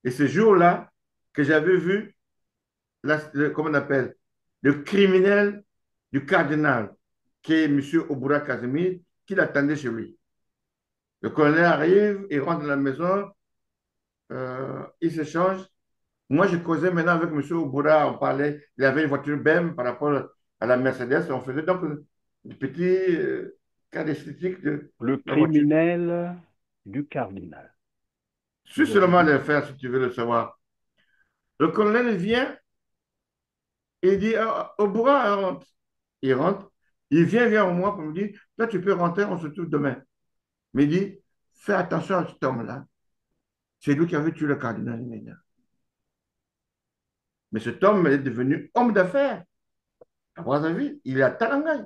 Et ce jour-là, que j'avais vu, comment on appelle, le criminel du cardinal, qui est M. Obura Casimir, qui l'attendait chez lui. Le colonel arrive, il rentre dans la maison, il s'échange. Moi, je causais maintenant avec M. Obura, on parlait, il avait une voiture BEM par rapport à la Mercedes, on faisait donc un petit cas d'esthétique de Le la voiture. criminel du cardinal. Suis Vous avez seulement dit. les faire si tu veux le savoir. Le colonel vient et il dit, ah, Obura rentre. Il rentre, il vient vers moi pour me dire, là, tu peux rentrer, on se trouve demain. Mais il dit, fais attention à cet homme-là. C'est lui qui avait tué le cardinal Nena. Mais cet homme est devenu homme d'affaires. À Brazzaville, il est à Talangay.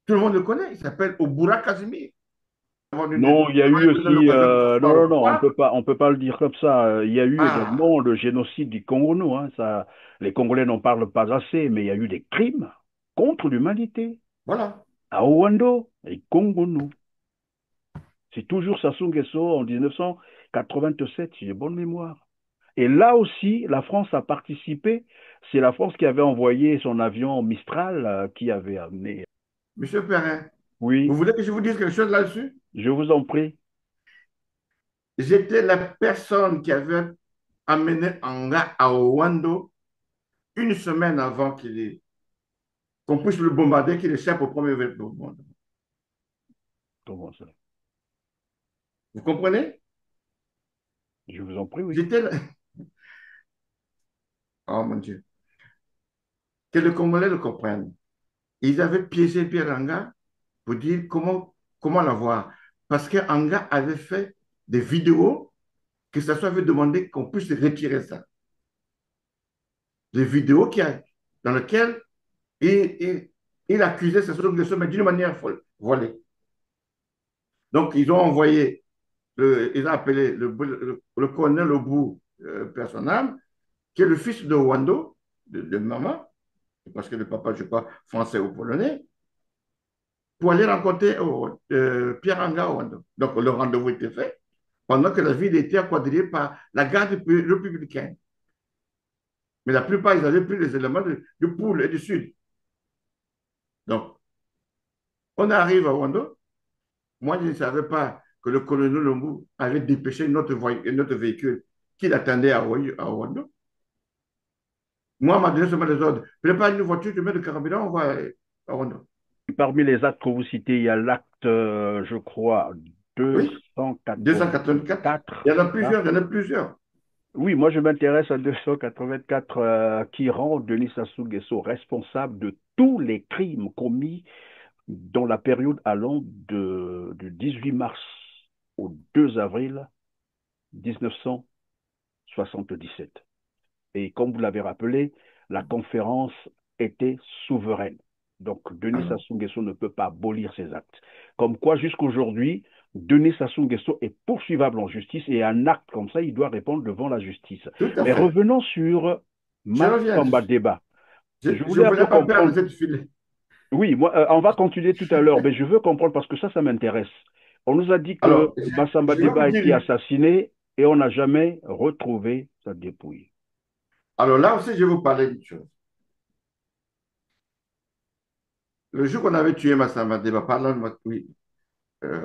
Tout le monde le connaît. Il s'appelle Obura Casimir. Non, il y a eu Dans le aussi, voisin non, non, non, quoi? on peut pas le dire comme ça. Il y a eu Ah, également le génocide du Congo, hein, ça, les Congolais n'en parlent pas assez, mais il y a eu des crimes contre l'humanité voilà. à Rwanda et Congo. C'est toujours Sassou Nguesso en 1987, si j'ai bonne mémoire. Et là aussi, la France a participé. C'est la France qui avait envoyé son avion Mistral, qui avait amené. Monsieur Perrin, vous Oui, voulez que je vous dise quelque chose là-dessus? je vous en prie. J'étais la personne qui avait amené Anga à Owando une semaine avant qu'on puisse le bombarder, qu'il échappe au premier bombardement. Comment ça? Vous comprenez? Je vous en prie, oui. J'étais là. Oh mon Dieu. Que les Congolais le comprennent. Ils avaient piégé Pierre Anga pour dire comment l'avoir. Parce qu'Anga avait fait des vidéos que ça soit avait demandé qu'on puisse retirer ça. Des vidéos dans lesquelles il accusait Sassou Nguesso, mais d'une manière folle, volée. Donc, ils ont envoyé, ils ont appelé le colonel Obu Personnel, qui est le fils de Wando, de maman, parce que le papa, je crois, français ou polonais, pour aller rencontrer Pierre Anga Wando. Donc, le rendez-vous était fait pendant que la ville était quadrillée par la garde républicaine. Mais la plupart, ils avaient pris les éléments du Poule et du Sud. Donc, on arrive à Wando. Moi, je ne savais pas que le colonel Lumbu avait dépêché notre véhicule qui l'attendait à Wando. Moi, on m'a donné seulement les ordres. Prépare une voiture, tu mets le carburant, on va à Wando. Parmi les actes que vous citez, il y a l'acte, je crois, Oui, 284. 284, Il y en a c'est ça? plusieurs, il y en a plusieurs. Oui, moi je m'intéresse à 284 qui rend Denis Sassou Nguesso responsable de tous les crimes commis dans la période allant du 18 mars au 2 avril 1977. Et comme vous l'avez rappelé, la conférence était souveraine. Donc, Denis Alors, Sassou Nguesso ne peut pas abolir ses actes. Comme quoi, jusqu'aujourd'hui, Denis Sassou Nguesso est poursuivable en justice et un acte comme ça, il doit répondre devant la justice. tout à Mais fait. revenons sur Je reviens Massamba dessus. Débat. Je Je voulais ne un peu voulais pas perdre comprendre. cette filet. Oui, moi, on va continuer tout à l'heure, mais je veux comprendre parce que ça m'intéresse. On nous a dit que Alors, Massamba je vais Débat vous a été dire. assassiné et on n'a jamais retrouvé sa dépouille. Alors là aussi, je vais vous parler d'une chose. Le jour qu'on avait tué Massamba Deba, parlant de oui,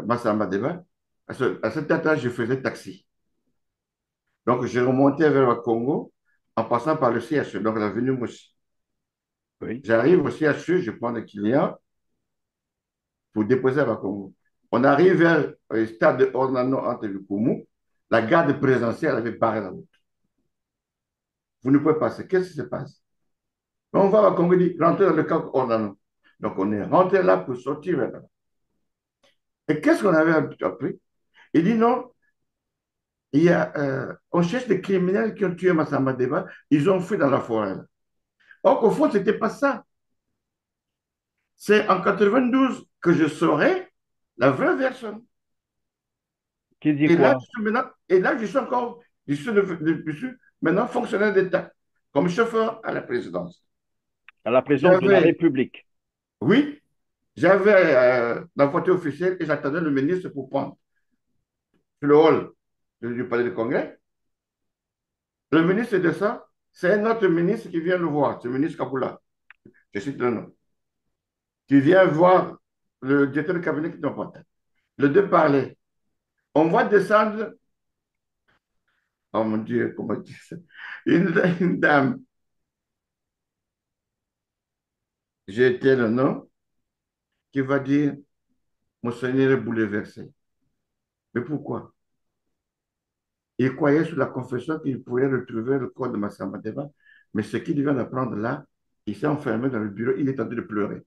Massamba Deba, à cette date-là, je faisais taxi. Donc, j'ai remonté vers le Congo en passant par le CHE, donc l'avenue Moussi. Oui. J'arrive au CHE, je prends le client pour déposer à Congo. On arrive vers le stade de Orlando entre le Koumou. La garde présidentielle avait barré la route. Vous ne pouvez pas passer. Qu'est-ce qui se passe? On va à Congo, il dit, rentrez dans le camp Orlando. Donc, on est rentré là pour sortir là. Et qu'est-ce qu'on avait appris? Il dit non, on cherche des criminels qui ont tué Massamba Deba, ils ont fui dans la forêt. Or, au fond, ce n'était pas ça. C'est en 92 que je saurais la vraie version. Qui dit quoi? Et là, je suis encore, je suis maintenant fonctionnaire d'État, comme chauffeur à la présidence. À la présidence de la J'avais, République. oui, j'avais la voiture officielle et j'attendais le ministre pour prendre sur le hall du palais du Congrès. Le ministre de ça, c'est un autre ministre qui vient le voir, ce ministre Kaboula. Je cite le nom. Qui vient voir le directeur de cabinet qui t'en porte. Les deux parlaient. On va descendre. Oh mon Dieu, comment dire ça? Une dame, j'ai été le nom, qui va dire Monseigneur est bouleversé. Mais pourquoi? Il croyait sur la confession qu'il pourrait retrouver le corps de Massamba Deva, mais ce qu'il vient d'apprendre là, il s'est enfermé dans le bureau, il est en train de pleurer.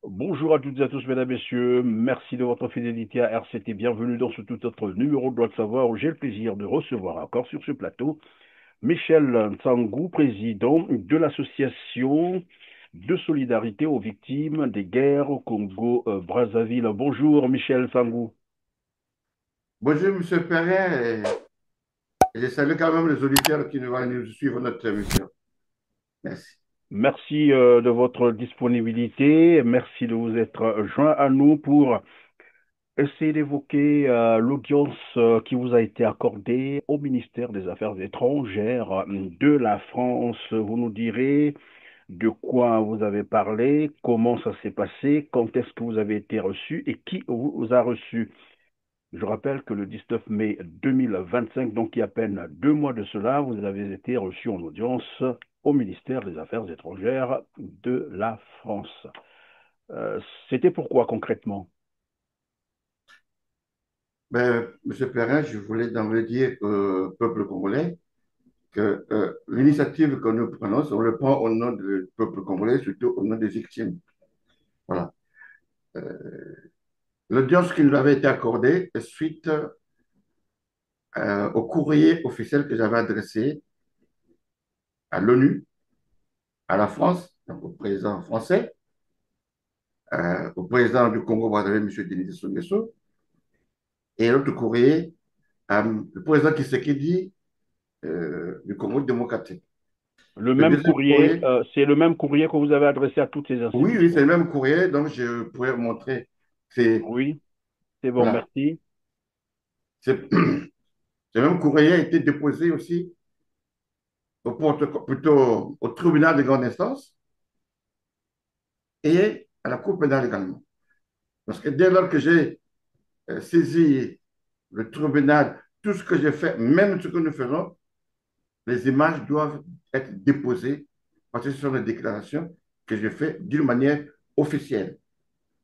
Bonjour à toutes et à tous, mesdames, messieurs. Merci de votre fidélité à RCT. Bienvenue dans ce tout autre numéro de Droit de Savoir où j'ai le plaisir de recevoir encore sur ce plateau Michel Tsangou, président de l'association de solidarité aux victimes des guerres au Congo-Brazzaville. Bonjour Michel Tsangou. Bonjour, M. Perrin, et je salue quand même les auditeurs qui nous vont nous suivre notre émission. Merci. Merci de votre disponibilité. Merci de vous être joint à nous pour essayer d'évoquer l'audience qui vous a été accordée au ministère des Affaires étrangères de la France. Vous nous direz de quoi vous avez parlé, comment ça s'est passé, quand est-ce que vous avez été reçu et qui vous a reçu. Je rappelle que le 19 mai 2025, donc il y a à peine 2 mois de cela, vous avez été reçu en audience au ministère des Affaires étrangères de la France. C'était pourquoi concrètement? Ben, M. Perrin, je voulais d'emblée dire au peuple congolais que l'initiative que nous prenons, on le prend au nom du peuple congolais, surtout au nom des victimes. Voilà. L'audience qui nous avait été accordée est suite au courrier officiel que j'avais adressé à l'ONU, à la France, donc au président français, au président du Congo-Brazzaville, M. Denis Sassou Nguesso, et l'autre courrier le président Tshisekedi du Congo démocratique. Le Le même deuxième courrier, courrier, c'est le même courrier que vous avez adressé à toutes ces oui, oui, c'est institutions. le même courrier, donc je pourrais vous montrer. C'est, Oui, c'est bon, voilà, merci. ce même courrier a été déposé aussi plutôt au tribunal de grande instance et à la Cour pénale également. Parce que dès lors que j'ai saisi le tribunal, tout ce que j'ai fait, même ce que nous faisons, les images doivent être déposées parce que ce sont des déclarations que j'ai faites d'une manière officielle.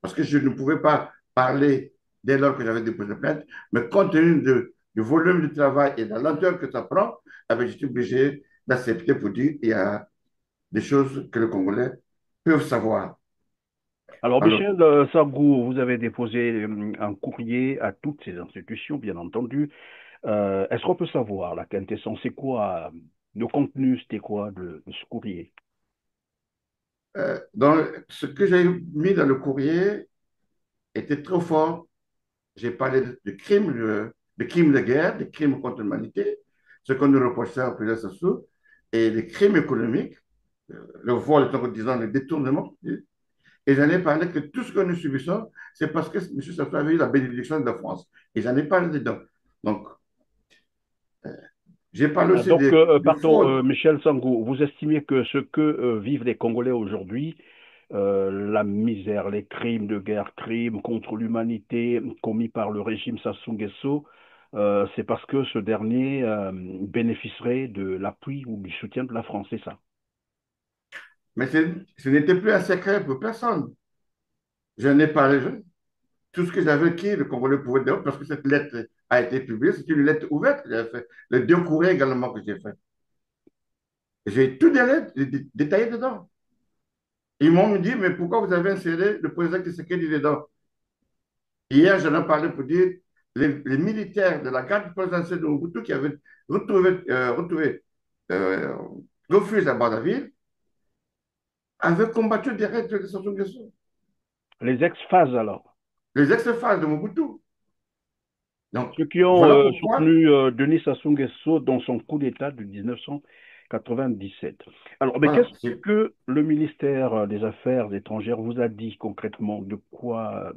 Parce que je ne pouvais pas parler dès lors que j'avais déposé plainte, mais compte tenu du volume du travail et de la lenteur que ça prend, je suis obligé d'accepter pour dire qu'il y a des choses que les Congolais peuvent savoir. Alors, Alors, Michel Sangou, vous avez déposé un courrier à toutes ces institutions, bien entendu. Est-ce qu'on peut savoir la quintessence, c'est quoi, le contenu, c'était quoi de ce courrier? ce que j'ai mis dans le courrier était trop fort. J'ai parlé de crimes de guerre, de crimes contre l'humanité, ce qu'on nous reprochait au président Sassou, et des crimes économiques, le vol, disons, le détournement. Et j'en ai parlé que tout ce que nous subissons, c'est parce que M. Sassou avait eu la bénédiction de la France. Et j'en ai parlé dedans. Donc, j'ai parlé aussi Donc, de fraude. Michel Sangou, vous estimez que ce que vivent les Congolais aujourd'hui, la misère, les crimes de guerre, crimes contre l'humanité commis par le régime Sassou Nguesso, c'est parce que ce dernier bénéficierait de l'appui ou du soutien de la France, c'est ça? Mais ce n'était plus un secret pour personne. J'en ai parlé. Tout ce que j'avais écrit, le Congolais pouvait dire, parce que cette lettre a été publiée, c'est une lettre ouverte que j'avais fait. Les deux courriers également que j'ai fait. J'ai tout détaillé dedans. Ils m'ont dit, mais pourquoi vous avez inséré le président Tshisekedi dedans? Hier, j'en ai parlé pour dire les militaires de la garde présidentielle de Mobutu qui avaient retrouvé refuge à Brazzaville, avaient combattu direct les Sassou Nguesso, Les ex-phases, alors. les ex-phases de Mobutu. Donc, Ceux qui ont voilà pourquoi. soutenu Denis Sassou Nguesso dans son coup d'État de 1997. Alors, mais Voilà. qu'est-ce que le ministère des Affaires étrangères vous a dit concrètement? De quoi?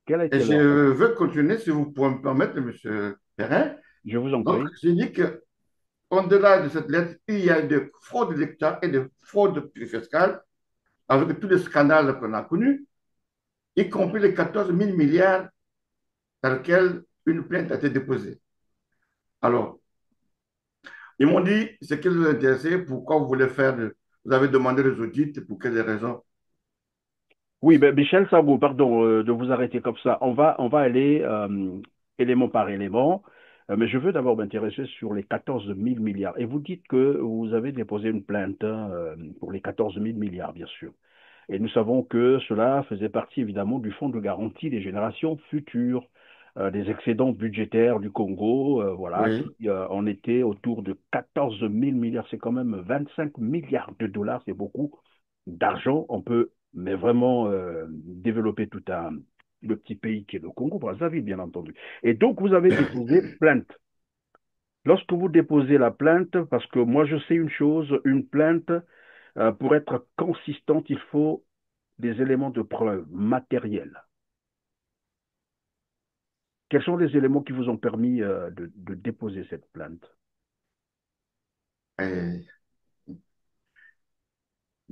Quelle a Et été je leur réponse? veux continuer, si vous pouvez me permettre, M. Perrin. Je vous en Donc, prie. j'ai dit que au-delà de cette lettre, il y a de fraude d'État et de fraude fiscale, avec tous les scandales qu'on a connus, y compris les 14 000 milliards dans lesquels une plainte a été déposée. Alors, ils m'ont dit ce qui nous intéressait, pourquoi vous voulez faire, vous avez demandé les audits, pour quelles raisons. Oui, ben, Michel Sambou, pardon de vous arrêter comme ça. On va aller élément par élément, mais je veux d'abord m'intéresser sur les 14 000 milliards. Et vous dites que vous avez déposé une plainte pour les 14 000 milliards, bien sûr. Et nous savons que cela faisait partie évidemment du fonds de garantie des générations futures, des excédents budgétaires du Congo, voilà, Oui, qui en étaient autour de 14 000 milliards. C'est quand même 25 milliards de dollars, c'est beaucoup d'argent. On peut mais vraiment développer tout le petit pays qui est le Congo, Brazzaville, bien entendu. Et donc, vous avez déposé plainte. Lorsque vous déposez la plainte, parce que moi je sais une chose, une plainte, pour être consistante, il faut des éléments de preuve matériels. Quels sont les éléments qui vous ont permis de déposer cette plainte? et M.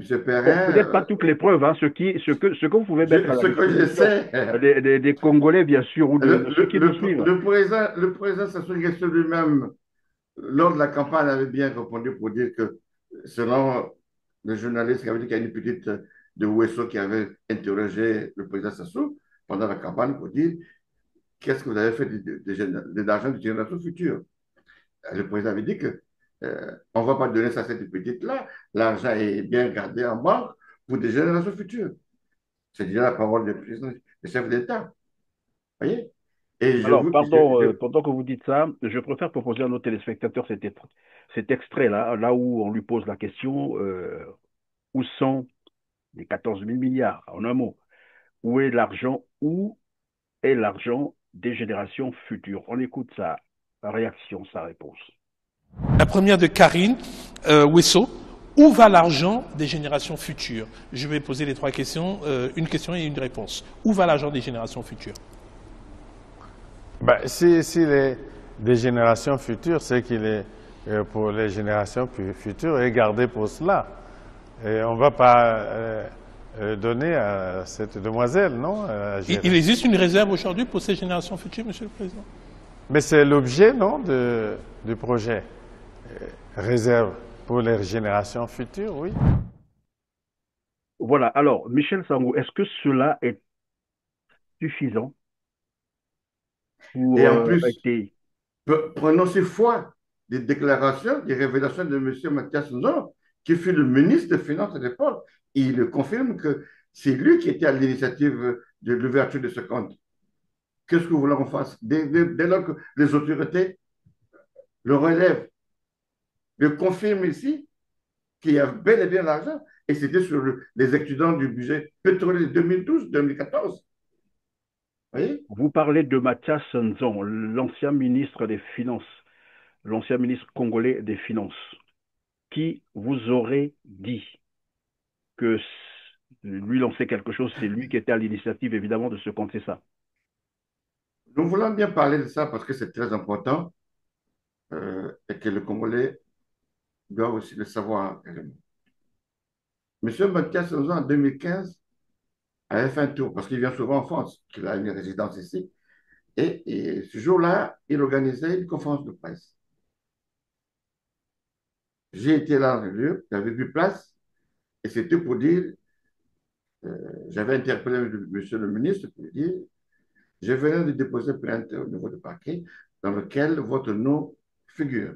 Bon, Perrin, peut-être pas toutes les preuves, hein, ce que vous pouvez mettre à la ce que je disposition sais, des Congolais, bien sûr, ou de ceux qui nous suivent. le président Sassou Nguesso lui-même, lors de la campagne, avait bien répondu pour dire que, selon le journaliste qui avait dit qu'il y a une petite de Ouesso qui avait interrogé le président Sassou pendant la campagne pour dire qu'est-ce que vous avez fait de l'argent de génération future. Le président avait dit que on ne va pas donner ça à cette petite-là, l'argent est bien gardé en banque pour des générations futures. C'est déjà la parole du président, du chef d'État. Vous voyez? Et Alors, pardon, pendant que vous dites ça, je préfère proposer à nos téléspectateurs cet extrait-là, là où on lui pose la question, où sont les 14 000 milliards, en un mot? Où est l'argent? Où est l'argent des générations futures? On écoute sa réaction, sa réponse. La première de Karine Wesso. Où va l'argent des générations futures? Je vais poser les trois questions, une question et une réponse. Où va l'argent des générations futures? Ben, si les des générations futures, c'est qu'il est pour les générations futures est gardé pour cela. Et on ne va pas donner à cette demoiselle, non, à gérer. Il existe une réserve aujourd'hui pour ces générations futures, Monsieur le Président? Mais c'est l'objet, non, du projet. Réserve pour les générations futures, oui. Voilà, alors, Michel Sangou, est-ce que cela est suffisant pour et en plus, être... prenons ces fois des déclarations, des révélations de M. Mathias Nzon, qui fut le ministre des Finances à l'époque. Il confirme que c'est lui qui était à l'initiative de l'ouverture de ce compte. Qu'est-ce que vous voulez qu'on fasse dès lors que les autorités le relèvent, le confirment ici qu'il y a bel et bien l'argent, et c'était sur les excédents du budget pétrolier 2012-2014. Vous voyez? Vous parlez de Mathias Nzon, l'ancien ministre des Finances, l'ancien ministre congolais des Finances, qui vous aurait dit que lui lançait quelque chose, c'est lui qui était à l'initiative évidemment de ce compte, c'est ça. Nous voulons bien parler de ça parce que c'est très important et que le Congolais doit aussi le savoir. Monsieur Mathias Nzon, en 2015, avait fait un tour parce qu'il vient souvent en France, qu'il a une résidence ici. Et ce jour-là, il organisait une conférence de presse. J'ai été là dans le lieu, j'avais vu place, et c'était pour dire, j'avais interpellé monsieur le ministre pour lui dire, je venais de déposer plainte au niveau du parquet dans lequel votre nom figure.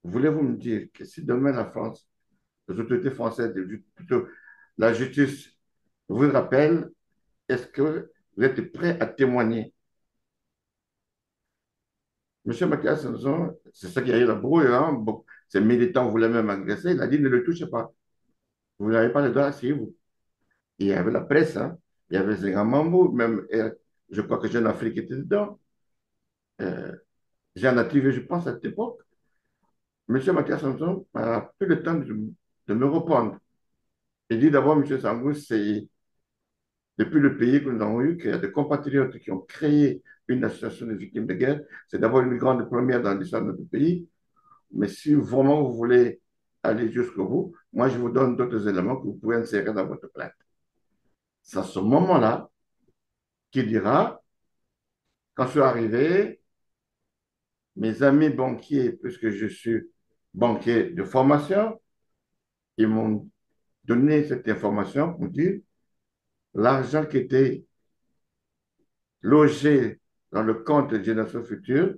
Voulez-vous me dire que si demain la France, les autorités françaises, plutôt la justice, vous rappellent, est-ce que vous êtes prêt à témoigner? M. Mathias Samson, c'est ça qui a eu la brouille, hein. Bon, ces militants voulaient même agresser. Il a dit ne le touchez pas. Vous n'avez pas le droit sur vous. Il y avait la presse, hein. Il y avait Zenga Mambo, même, je crois que Jeune Afrique était dedans. Euh, Jean Activé, je pense, à cette époque. M. Mathias Samson n'a plus le temps de me répondre. Il dit d'abord, M. Sangou, c'est depuis le pays que nous avons eu, qu'il y a des compatriotes qui ont créé une association des victimes de guerre. C'est d'abord une grande première dans l'histoire de notre pays. Mais si vraiment vous voulez aller jusqu'au bout, moi, je vous donne d'autres éléments que vous pouvez insérer dans votre plainte. C'est à ce moment-là qu'il dira, quand je suis arrivé, mes amis banquiers, puisque je suis banquier de formation, ils m'ont donné cette information pour dire l'argent qui était logé dans le compte de Génération Future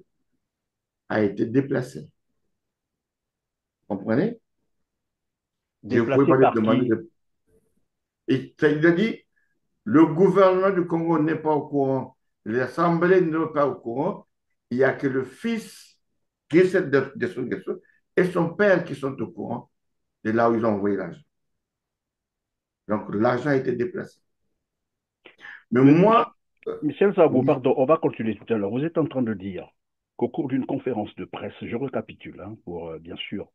a été déplacé. Vous comprenez? Et vous pouvez Déplacé pas lui par demander qui? de... Et il a dit, le gouvernement du Congo n'est pas au courant, l'Assemblée n'est pas au courant, il n'y a que le fils qui est de son et son père qui sont au courant de là où ils ont envoyé l'argent. Donc l'argent a été déplacé. Mais Mais, moi, Michel Zabou, oui, pardon, on va continuer tout à l'heure. Vous êtes en train de dire qu'au cours d'une conférence de presse, je récapitule, hein, pour bien sûr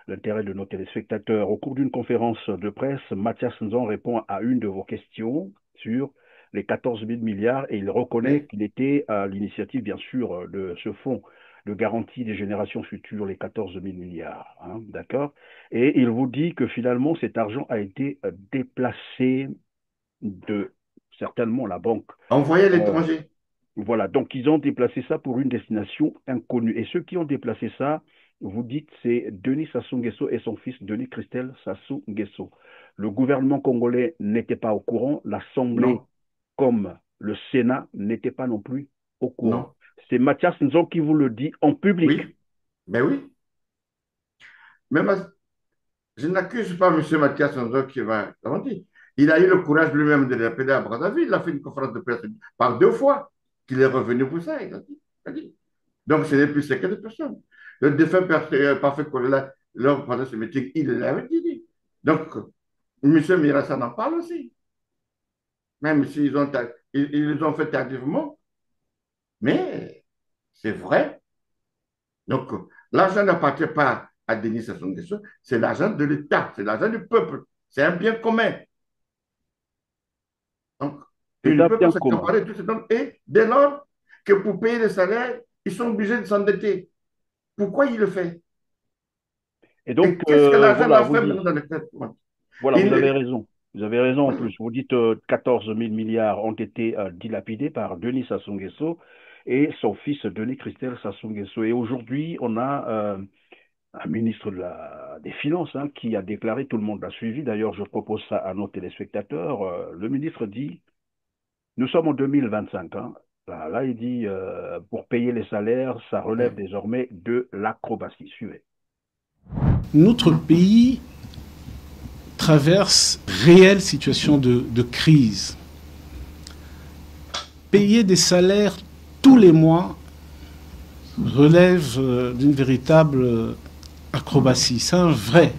l'intérêt de nos téléspectateurs, au cours d'une conférence de presse, Mathias Nzon répond à une de vos questions sur les 14 000 milliards et il reconnaît oui, qu'il était à l'initiative, bien sûr, de ce fonds de garantie des générations futures, les 14 000 milliards. Hein, d'accord? Et il vous dit que finalement, cet argent a été déplacé de certainement la banque. envoyé à Euh, l'étranger. voilà, donc ils ont déplacé ça pour une destination inconnue. Et ceux qui ont déplacé ça, vous dites, c'est Denis Sassou Nguesso et son fils Denis Christel Sassou Nguesso. Le gouvernement congolais n'était pas au courant, l'Assemblée Non, comme le Sénat n'était pas non plus au courant. non, C'est Mathias Nzon qui vous le dit en public. oui, mais oui. Même je n'accuse pas M. Mathias Sanzo qui va garantir. Il a eu le courage lui-même de l'appeler à Brazzaville. Il a fait une conférence de presse par 2 fois qu'il est revenu pour ça. Il a dit. Donc, ce n'est plus secret de personne. Le défunt parfait colonel, lors pendant ce meeting, il l'avait dit. Donc, M. Mirassa en parle aussi. Même s'ils ont, ils ont fait tardivement, mais c'est vrai. Donc, l'argent n'appartient pas à Denis Sassou Nguesso, c'est l'argent de l'État, c'est l'argent du peuple, c'est un bien commun. Donc, C'est il ne un peut pas bien commun. s'accaparer de tout ce temps. Et dès lors que pour payer les salaires, ils sont obligés de s'endetter. Pourquoi il le fait? Et donc, Et qu'est-ce que l'argent voilà, va vous faire dites, maintenant dans le traitement? voilà, vous avez Il, raison. Vous avez raison en oui, plus. Vous dites 14 000 milliards ont été dilapidés par Denis Sassou Nguesso et son fils Denis Christel Sassou Nguesso. Et aujourd'hui, on a un ministre des Finances hein, qui a déclaré, tout le monde l'a suivi, d'ailleurs je propose ça à nos téléspectateurs, le ministre dit, nous sommes en 2025, hein, là, il dit, pour payer les salaires, ça relève oui. désormais de l'acrobatie. Suivez. Notre pays traverse réelle situation de crise. Payer des salaires tous les mois relève d'une véritable acrobatie. C'est un vrai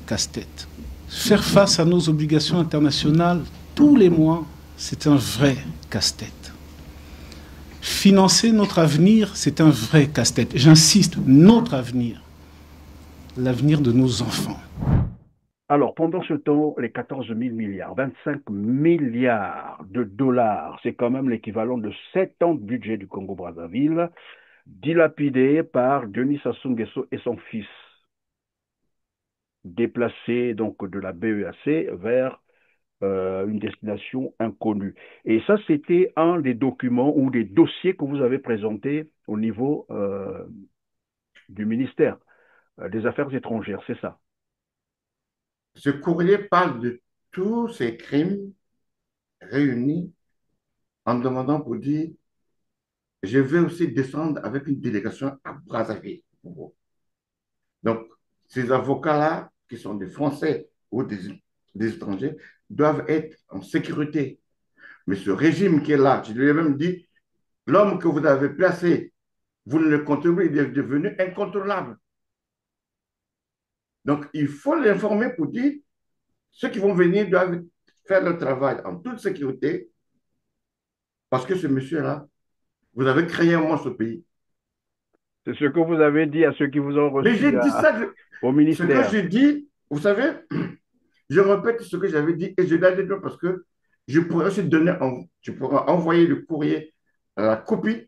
casse-tête. Faire face à nos obligations internationales tous les mois, c'est un vrai casse-tête. Financer notre avenir, c'est un vrai casse-tête. J'insiste, notre avenir, l'avenir de nos enfants. Alors, pendant ce temps, les 14 000 milliards, 25 milliards de dollars, c'est quand même l'équivalent de 7 ans de budget du Congo-Brazzaville, dilapidés par Denis Sassou Nguesso et son fils, déplacés donc de la BEAC vers une destination inconnue. Et ça, c'était un des documents ou des dossiers que vous avez présentés au niveau du ministère des Affaires étrangères, c'est ça? Ce courrier parle de tous ces crimes réunis en demandant pour dire, je vais aussi descendre avec une délégation à Brazzaville. Donc, ces avocats-là, qui sont des Français ou des étrangers, doivent être en sécurité. Mais ce régime qui est là, je lui ai même dit, l'homme que vous avez placé vous ne le contrôlez pas, il est devenu incontrôlable. Donc, il faut l'informer pour dire ceux qui vont venir doivent faire leur travail en toute sécurité parce que ce monsieur-là, vous avez créé un monstre au pays. C'est ce que vous avez dit à ceux qui vous ont Mais reçu j'ai dit ça, au ce que ministère. j'ai dit, vous savez, je répète ce que j'avais dit et je l'ai dit parce que je pourrais aussi je pourrais envoyer le courrier à la copie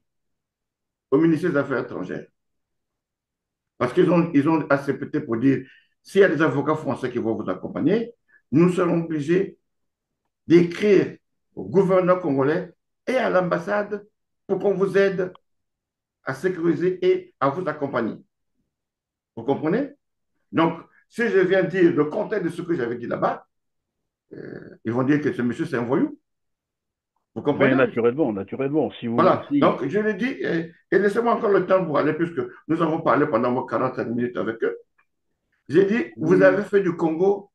au ministère des Affaires étrangères. Parce ils ont accepté pour dire, s'il y a des avocats français qui vont vous accompagner, nous serons obligés d'écrire au gouvernement congolais et à l'ambassade pour qu'on vous aide à sécuriser et à vous accompagner. Vous comprenez? Donc, si je viens dire le contexte de ce que j'avais dit là-bas, ils vont dire que ce monsieur, c'est un voyou. Vous Ben, comprenez? naturellement, naturellement. Si vous, Voilà. si, Donc, je l'ai dit, et laissez-moi encore le temps pour aller, puisque nous avons parlé pendant 45 minutes avec eux. J'ai dit, vous oui, avez fait du Congo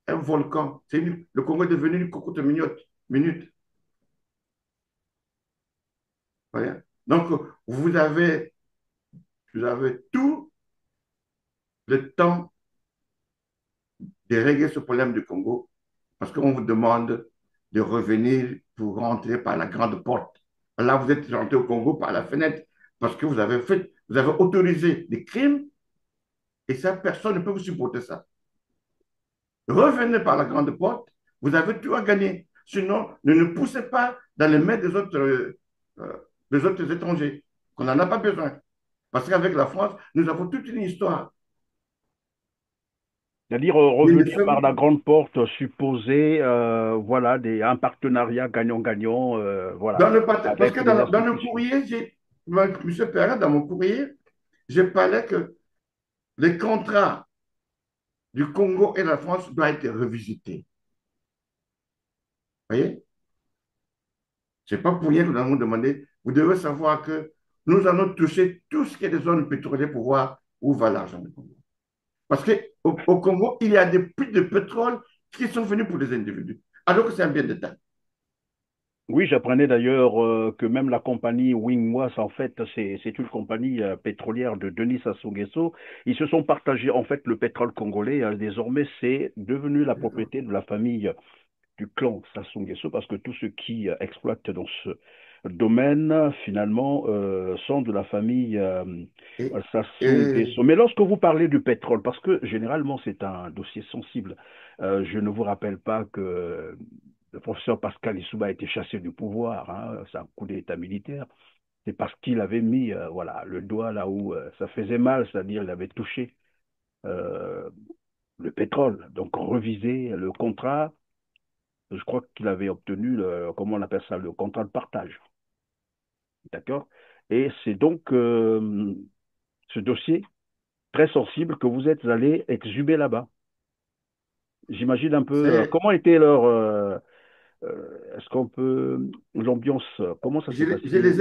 un volcan. Le Congo est devenu une cocotte minute. Voyez. Donc, vous avez tout le temps de régler ce problème du Congo parce qu'on vous demande de revenir pour rentrer par la grande porte. Là, vous êtes rentré au Congo par la fenêtre parce que vous avez autorisé des crimes et ça, personne ne peut vous supporter ça. Revenez par la grande porte, vous avez tout à gagner. Sinon, ne poussez pas dans les mains des autres étrangers, qu'on n'en a pas besoin. Parce qu'avec la France, nous avons toute une histoire. c'est-à-dire Mais ne revenir par fermez la pas. grande porte supposée, voilà, un partenariat gagnant-gagnant, voilà, Parce que avec les dans le institutions. courrier, M. Perrin, dans mon courrier, je parlais que les contrats du Congo et de la France doivent être revisités. Vous voyez? Ce n'est pas pour rien que nous avons demandé. Vous devez savoir que nous allons toucher tout ce qui est des zones pétrolières pour voir où va l'argent du Congo. Parce qu'au Congo, il y a des puits de pétrole qui sont venus pour des individus, alors que c'est un bien d'État. Oui, j'apprenais d'ailleurs que même la compagnie Wingwas, en fait, c'est une compagnie pétrolière de Denis Sassou Nguesso. Ils se sont partagés, en fait, le pétrole congolais. Désormais, c'est devenu la propriété de la famille du clan Sassou Nguesso parce que tous ceux qui exploitent dans ce domaine, finalement, sont de la famille Et, Sassou et Nguesso. Mais lorsque vous parlez du pétrole, parce que généralement c'est un dossier sensible, je ne vous rappelle pas que le professeur Pascal Lissouba a été chassé du pouvoir, hein, c'est un coup d'État militaire. C'est parce qu'il avait mis voilà, le doigt là où ça faisait mal, c'est-à-dire il avait touché euh, le pétrole. Donc reviser le contrat, je crois qu'il avait obtenu, comment on appelle ça, le contrat de partage. D'accord? Et c'est donc ce dossier très sensible que vous êtes allé exhumer là-bas. J'imagine un peu c'est, comment était leur. Est-ce qu'on peut. L'ambiance, comment ça s'est passé? je les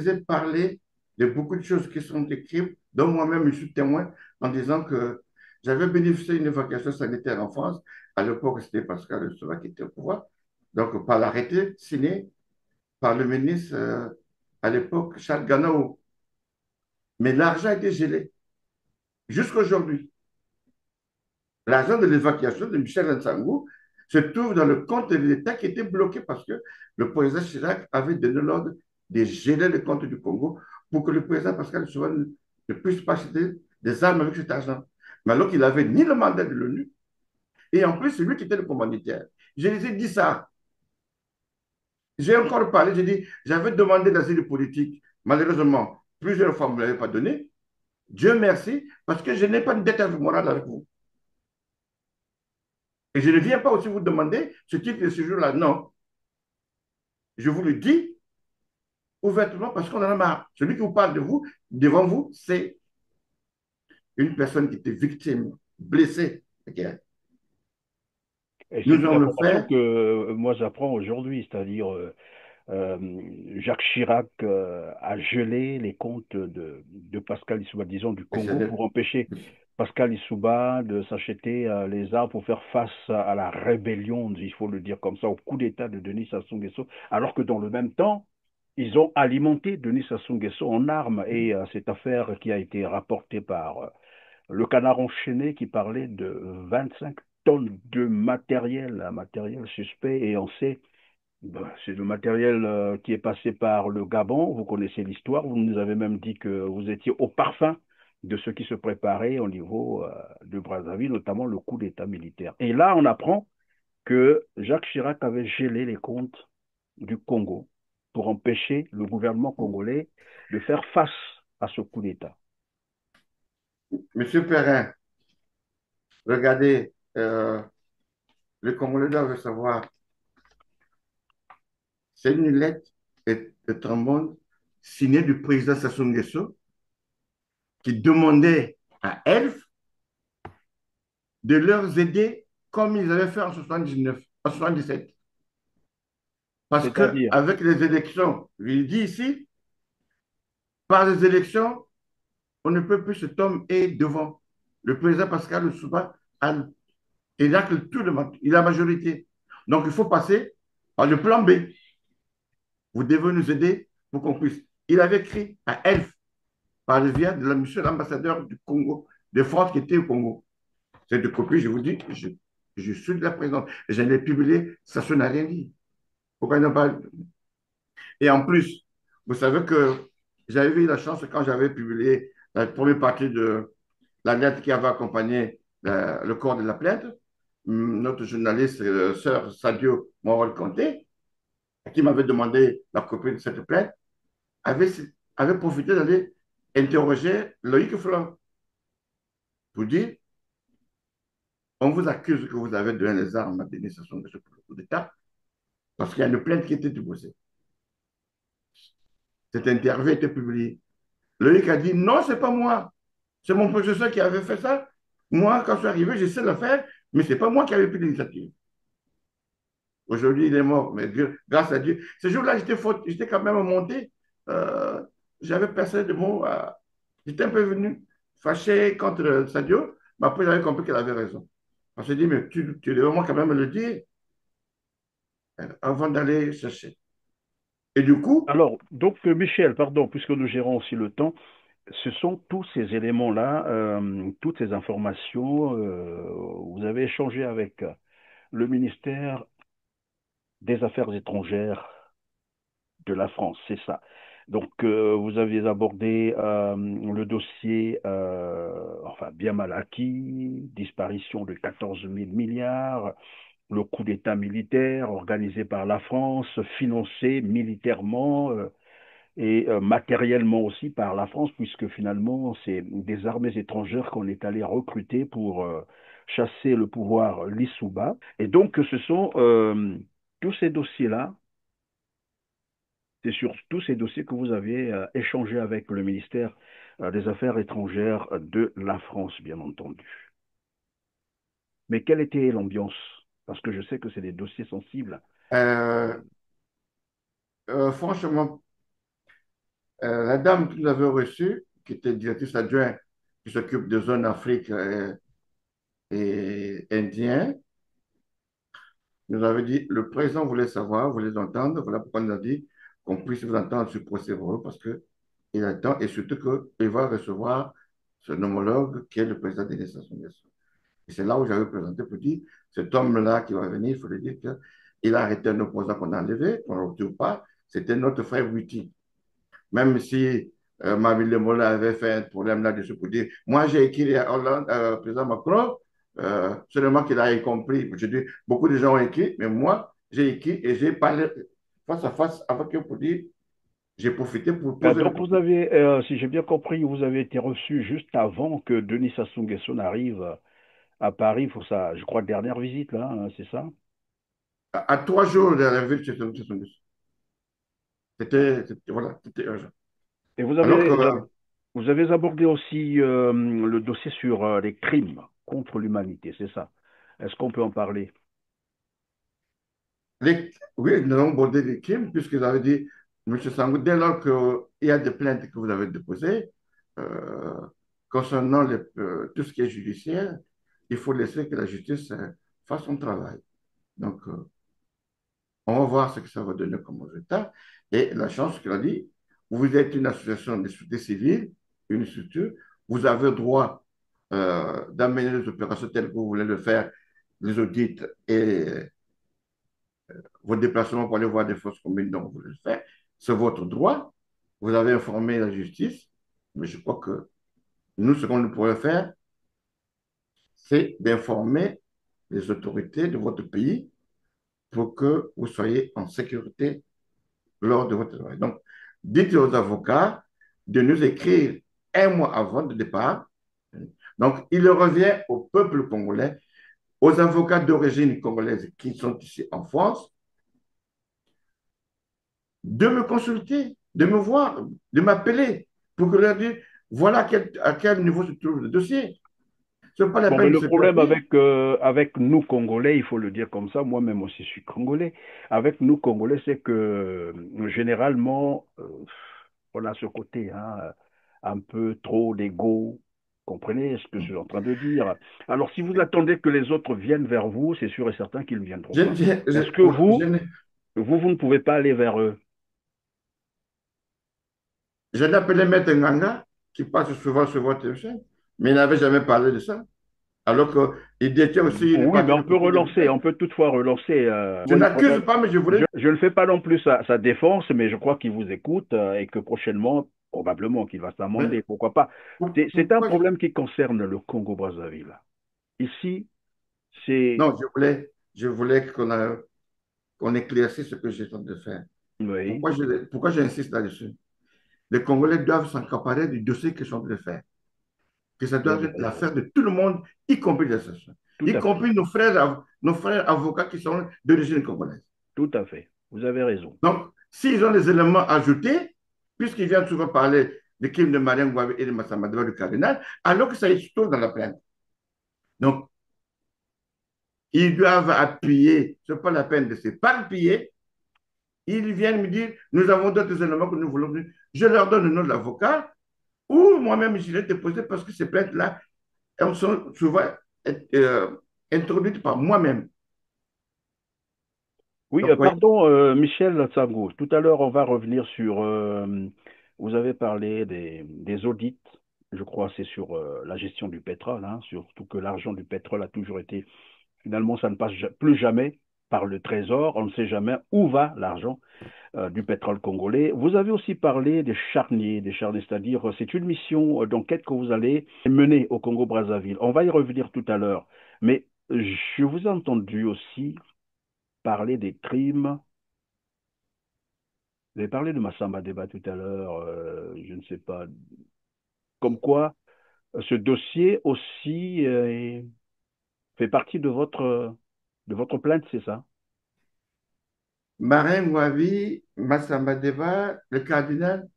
ai parlé de beaucoup de choses qui sont écrites, dont moi-même je suis témoin, en disant que j'avais bénéficié d'une évacuation sanitaire en France. À l'époque, c'était Pascal Lissouba qui était au pouvoir. Donc, par l'arrêté signé par le ministre, à l'époque, Charles Ganao. Mais l'argent a été gelé jusqu'à aujourd'hui. L'argent de l'évacuation de Michel Nsangou se trouve dans le compte de l'État qui était bloqué parce que le président Chirac avait donné l'ordre de geler le compte du Congo pour que le président Pascal Lissouba ne puisse pas acheter des armes avec cet argent. Mais alors qu'il n'avait ni le mandat de l'ONU, et en plus, c'est lui qui était le commanditaire. Je les ai dit ça. J'ai encore parlé, j'ai dit, j'avais demandé l'asile politique. Malheureusement, plusieurs fois, vous ne me l'avez pas donné. Dieu merci, parce que je n'ai pas de dette morale avec vous. Et je ne viens pas aussi vous demander ce titre de séjour-là. Non. Je vous le dis ouvertement parce qu'on en a marre. Celui qui vous parle de vous, devant vous, c'est une personne qui était victime, blessée de guerre. Et c'est Nous une allons le information faire. que moi j'apprends aujourd'hui, c'est-à-dire Jacques Chirac a gelé les comptes de Pascal Lissouba, disons du Et Congo, pour empêcher Pascal Lissouba de s'acheter les armes pour faire face à la rébellion, il faut le dire comme ça, au coup d'État de Denis Sassou Nguesso, alors que dans le même temps, Ils ont alimenté Denis Sassou Nguesso en armes et cette affaire qui a été rapportée par le Canard enchaîné qui parlait de 25 tonnes de matériel, un matériel suspect et on sait, ben, c'est le matériel qui est passé par le Gabon, vous connaissez l'histoire, vous nous avez même dit que vous étiez au parfum de ce qui se préparait au niveau de Brazzaville, notamment le coup d'État militaire. Et là, on apprend que Jacques Chirac avait gelé les comptes du Congo pour empêcher le gouvernement congolais de faire face à ce coup d'État. Monsieur Perrin, regardez, les Congolais doivent savoir, c'est une lettre de Trembone signée du président Sassou Nguesso qui demandait à Elf de leur aider comme ils avaient fait en 79, en 77. Parce C'est-à-dire, qu'avec les élections, je dis ici, par les élections, on ne peut plus, cet homme est devant. Le président Pascal Lissouba, il a que il a la majorité. Donc il faut passer par le plan B. Vous devez nous aider pour qu'on puisse. Il avait écrit à Elf par le via de monsieur l'ambassadeur du Congo, de France qui était au Congo. Cette copie, je vous dis, je suis de la présidente. Je l'ai publié, ça n'a rien dit. Pourquoi ils n'ont pas. Et en plus, vous savez que j'avais eu la chance quand j'avais publié la première partie de la lettre qui avait accompagné le corps de la plainte, notre journaliste, sœur Sadio Morel-Conté, qui m'avait demandé la copie de cette plainte, avait, avait profité d'aller interroger Loïc Flan pour dire on vous accuse que vous avez donné les armes à Denis Sassou Nguesso pour le coup d'État parce qu'il y a une plainte qui a été déposée. Cette interview a été publiée. Loïc a dit non, c'est pas moi. C'est mon professeur qui avait fait ça. Moi, quand je suis arrivé, j'essaie de le faire, mais c'est pas moi qui avais pris l'initiative. Aujourd'hui, il est mort, mais Dieu, grâce à Dieu. Ce jour-là, j'étais quand même monté. Euh, J'avais passé de mots. J'étais un peu venu fâché contre Sadio, mais après, j'avais compris qu'elle avait raison. On s'est dit, mais tu devais moi quand même le dire avant d'aller chercher. Et du coup, alors, donc Michel, pardon, puisque nous gérons aussi le temps, ce sont tous ces éléments-là, toutes ces informations, vous avez échangé avec le ministère des Affaires étrangères de la France, c'est ça. Donc, vous aviez abordé le dossier, enfin, bien mal acquis, disparition de 14 000 milliards, le coup d'État militaire organisé par la France, financé militairement et matériellement aussi par la France, puisque finalement, c'est des armées étrangères qu'on est allé recruter pour chasser le pouvoir Lissouba. Et donc, ce sont tous ces dossiers-là, c'est sur tous ces dossiers que vous aviez échangé avec le ministère des Affaires étrangères de la France, bien entendu. Mais quelle était l'ambiance? Parce que je sais que c'est des dossiers sensibles. euh, franchement, la dame que nous avions reçue, qui était directrice adjointe, qui s'occupe de zone Afrique et Indien, nous avait dit, le président voulait savoir, voulait entendre, voilà pourquoi il nous a dit qu'on puisse vous entendre sur procès verbal parce qu'il attend et surtout qu'il va recevoir son homologue qui est le président des Nations Unies. Et c'est là où j'avais présenté pour dire, cet homme-là qui va venir, il faut le dire qu'il a arrêté un opposant qu'on a enlevé, qu'on ne le retrouve pas, c'était notre frère Witi. Même si Mabile Mola avait fait un problème là-dessus pour dire, moi j'ai écrit à Hollande, président Macron, seulement qu'il a compris. Je dis, beaucoup de gens ont écrit, mais moi j'ai écrit et j'ai parlé face à face avec eux pour dire, j'ai profité pour poser le Donc, vous problème. avez, si j'ai bien compris, vous avez été reçu juste avant que Denis Sassou Nguesso n'arrive à Paris pour sa, je crois, dernière visite, là, hein, c'est ça? À 3 jours de la ville de voilà, c'était urgent. Et Alors que vous avez abordé aussi le dossier sur les crimes contre l'humanité, c'est ça? Est-ce qu'on peut en parler? Oui, nous avons abordé les crimes, puisqu'ils avaient dit, Monsieur Sangou, dès lors qu'il y a des plaintes que vous avez déposées, euh, concernant tout ce qui est judiciaire, il faut laisser que la justice fasse son travail. Donc, On va voir ce que ça va donner comme résultat. Et la chance qu'il a dit, vous êtes une association de société civile, une structure, vous avez le droit d'amener les opérations telles que vous voulez le faire, les audits et vos déplacements pour aller voir des fosses communes dont vous voulez le faire. C'est votre droit. Vous avez informé la justice. Mais je crois que nous, ce qu'on pourrait faire, c'est d'informer les autorités de votre pays pour que vous soyez en sécurité lors de votre travail. Donc, dites aux avocats de nous écrire un mois avant le départ. Donc, il revient au peuple congolais, aux avocats d'origine congolaise qui sont ici en France, de me consulter, de me voir, de m'appeler pour que leur dire voilà à quel niveau se trouve le dossier. Ce n'est pas la Bon, mais peine de le se problème perdre. avec nous, Congolais, il faut le dire comme ça, moi-même aussi je suis Congolais, avec nous, Congolais, c'est que généralement, on a ce côté hein, un peu trop d'ego. Comprenez ce que je suis en train de dire? Alors, si vous attendez que les autres viennent vers vous, c'est sûr et certain qu'ils ne viendront Je, pas. je, Est-ce je, que je n'ai vous ne pouvez pas aller vers eux? je n'ai appelé Maître Nganga, qui passe souvent sur votre chaîne, mais il n'avait jamais parlé de ça. Alors qu'il détient aussi une Oui, mais partie on de peut beaucoup relancer, d'hôpitaux. on peut toutefois relancer. Je Oui, n'accuse pas, mais je voulais. je ne fais pas non plus sa défense, mais je crois qu'il vous écoute et que prochainement, probablement qu'il va Mais s'amender, pourquoi pas. C'est un pourquoi problème qui concerne le Congo-Brazzaville. Ici, c'est... non, je voulais qu'on éclaircisse ce que j'ai tenté de faire. Oui, Pourquoi j'insiste là-dessus? Les Congolais doivent s'accaparer du dossier qu'ils sont en train de faire. Que ça vous doit avez être raison. l'affaire de tout le monde, y compris les associations, Tout y à fait, compris nos frères avocats qui sont d'origine congolaise. tout à fait. Vous avez raison. Donc, s'ils ont des éléments ajoutés, puisqu'ils viennent souvent parler des crimes de Marien Ngouabi et de Massamba Deba du cardinal, alors que ça explose dans la plainte. Donc, ils doivent appuyer, ce n'est pas la peine de s'éparpiller. Ils viennent me dire, nous avons d'autres éléments que nous voulons. Je leur donne le nom de l'avocat, ou moi-même, je l'ai déposé parce que ces plaintes-là, elles sont souvent euh, introduites par moi-même. Oui, Donc, oui. pardon, Michel Tsangou. Tout à l'heure, on va revenir sur. Vous avez parlé des audits. Je crois que c'est sur la gestion du pétrole, hein, surtout que l'argent du pétrole a toujours été. Finalement, ça ne passe plus jamais par le trésor. On ne sait jamais où va l'argent du pétrole congolais. Vous avez aussi parlé des charniers, c'est-à-dire c'est une mission d'enquête que vous allez mener au Congo-Brazzaville. On va y revenir tout à l'heure. Mais je vous ai entendu aussi parler des crimes. Vous avez parlé de Massamba Débat tout à l'heure, je ne sais pas. Comme quoi, ce dossier aussi fait partie de votre plainte, c'est ça? Marin Mouavi, Massamba Deba, le cardinal,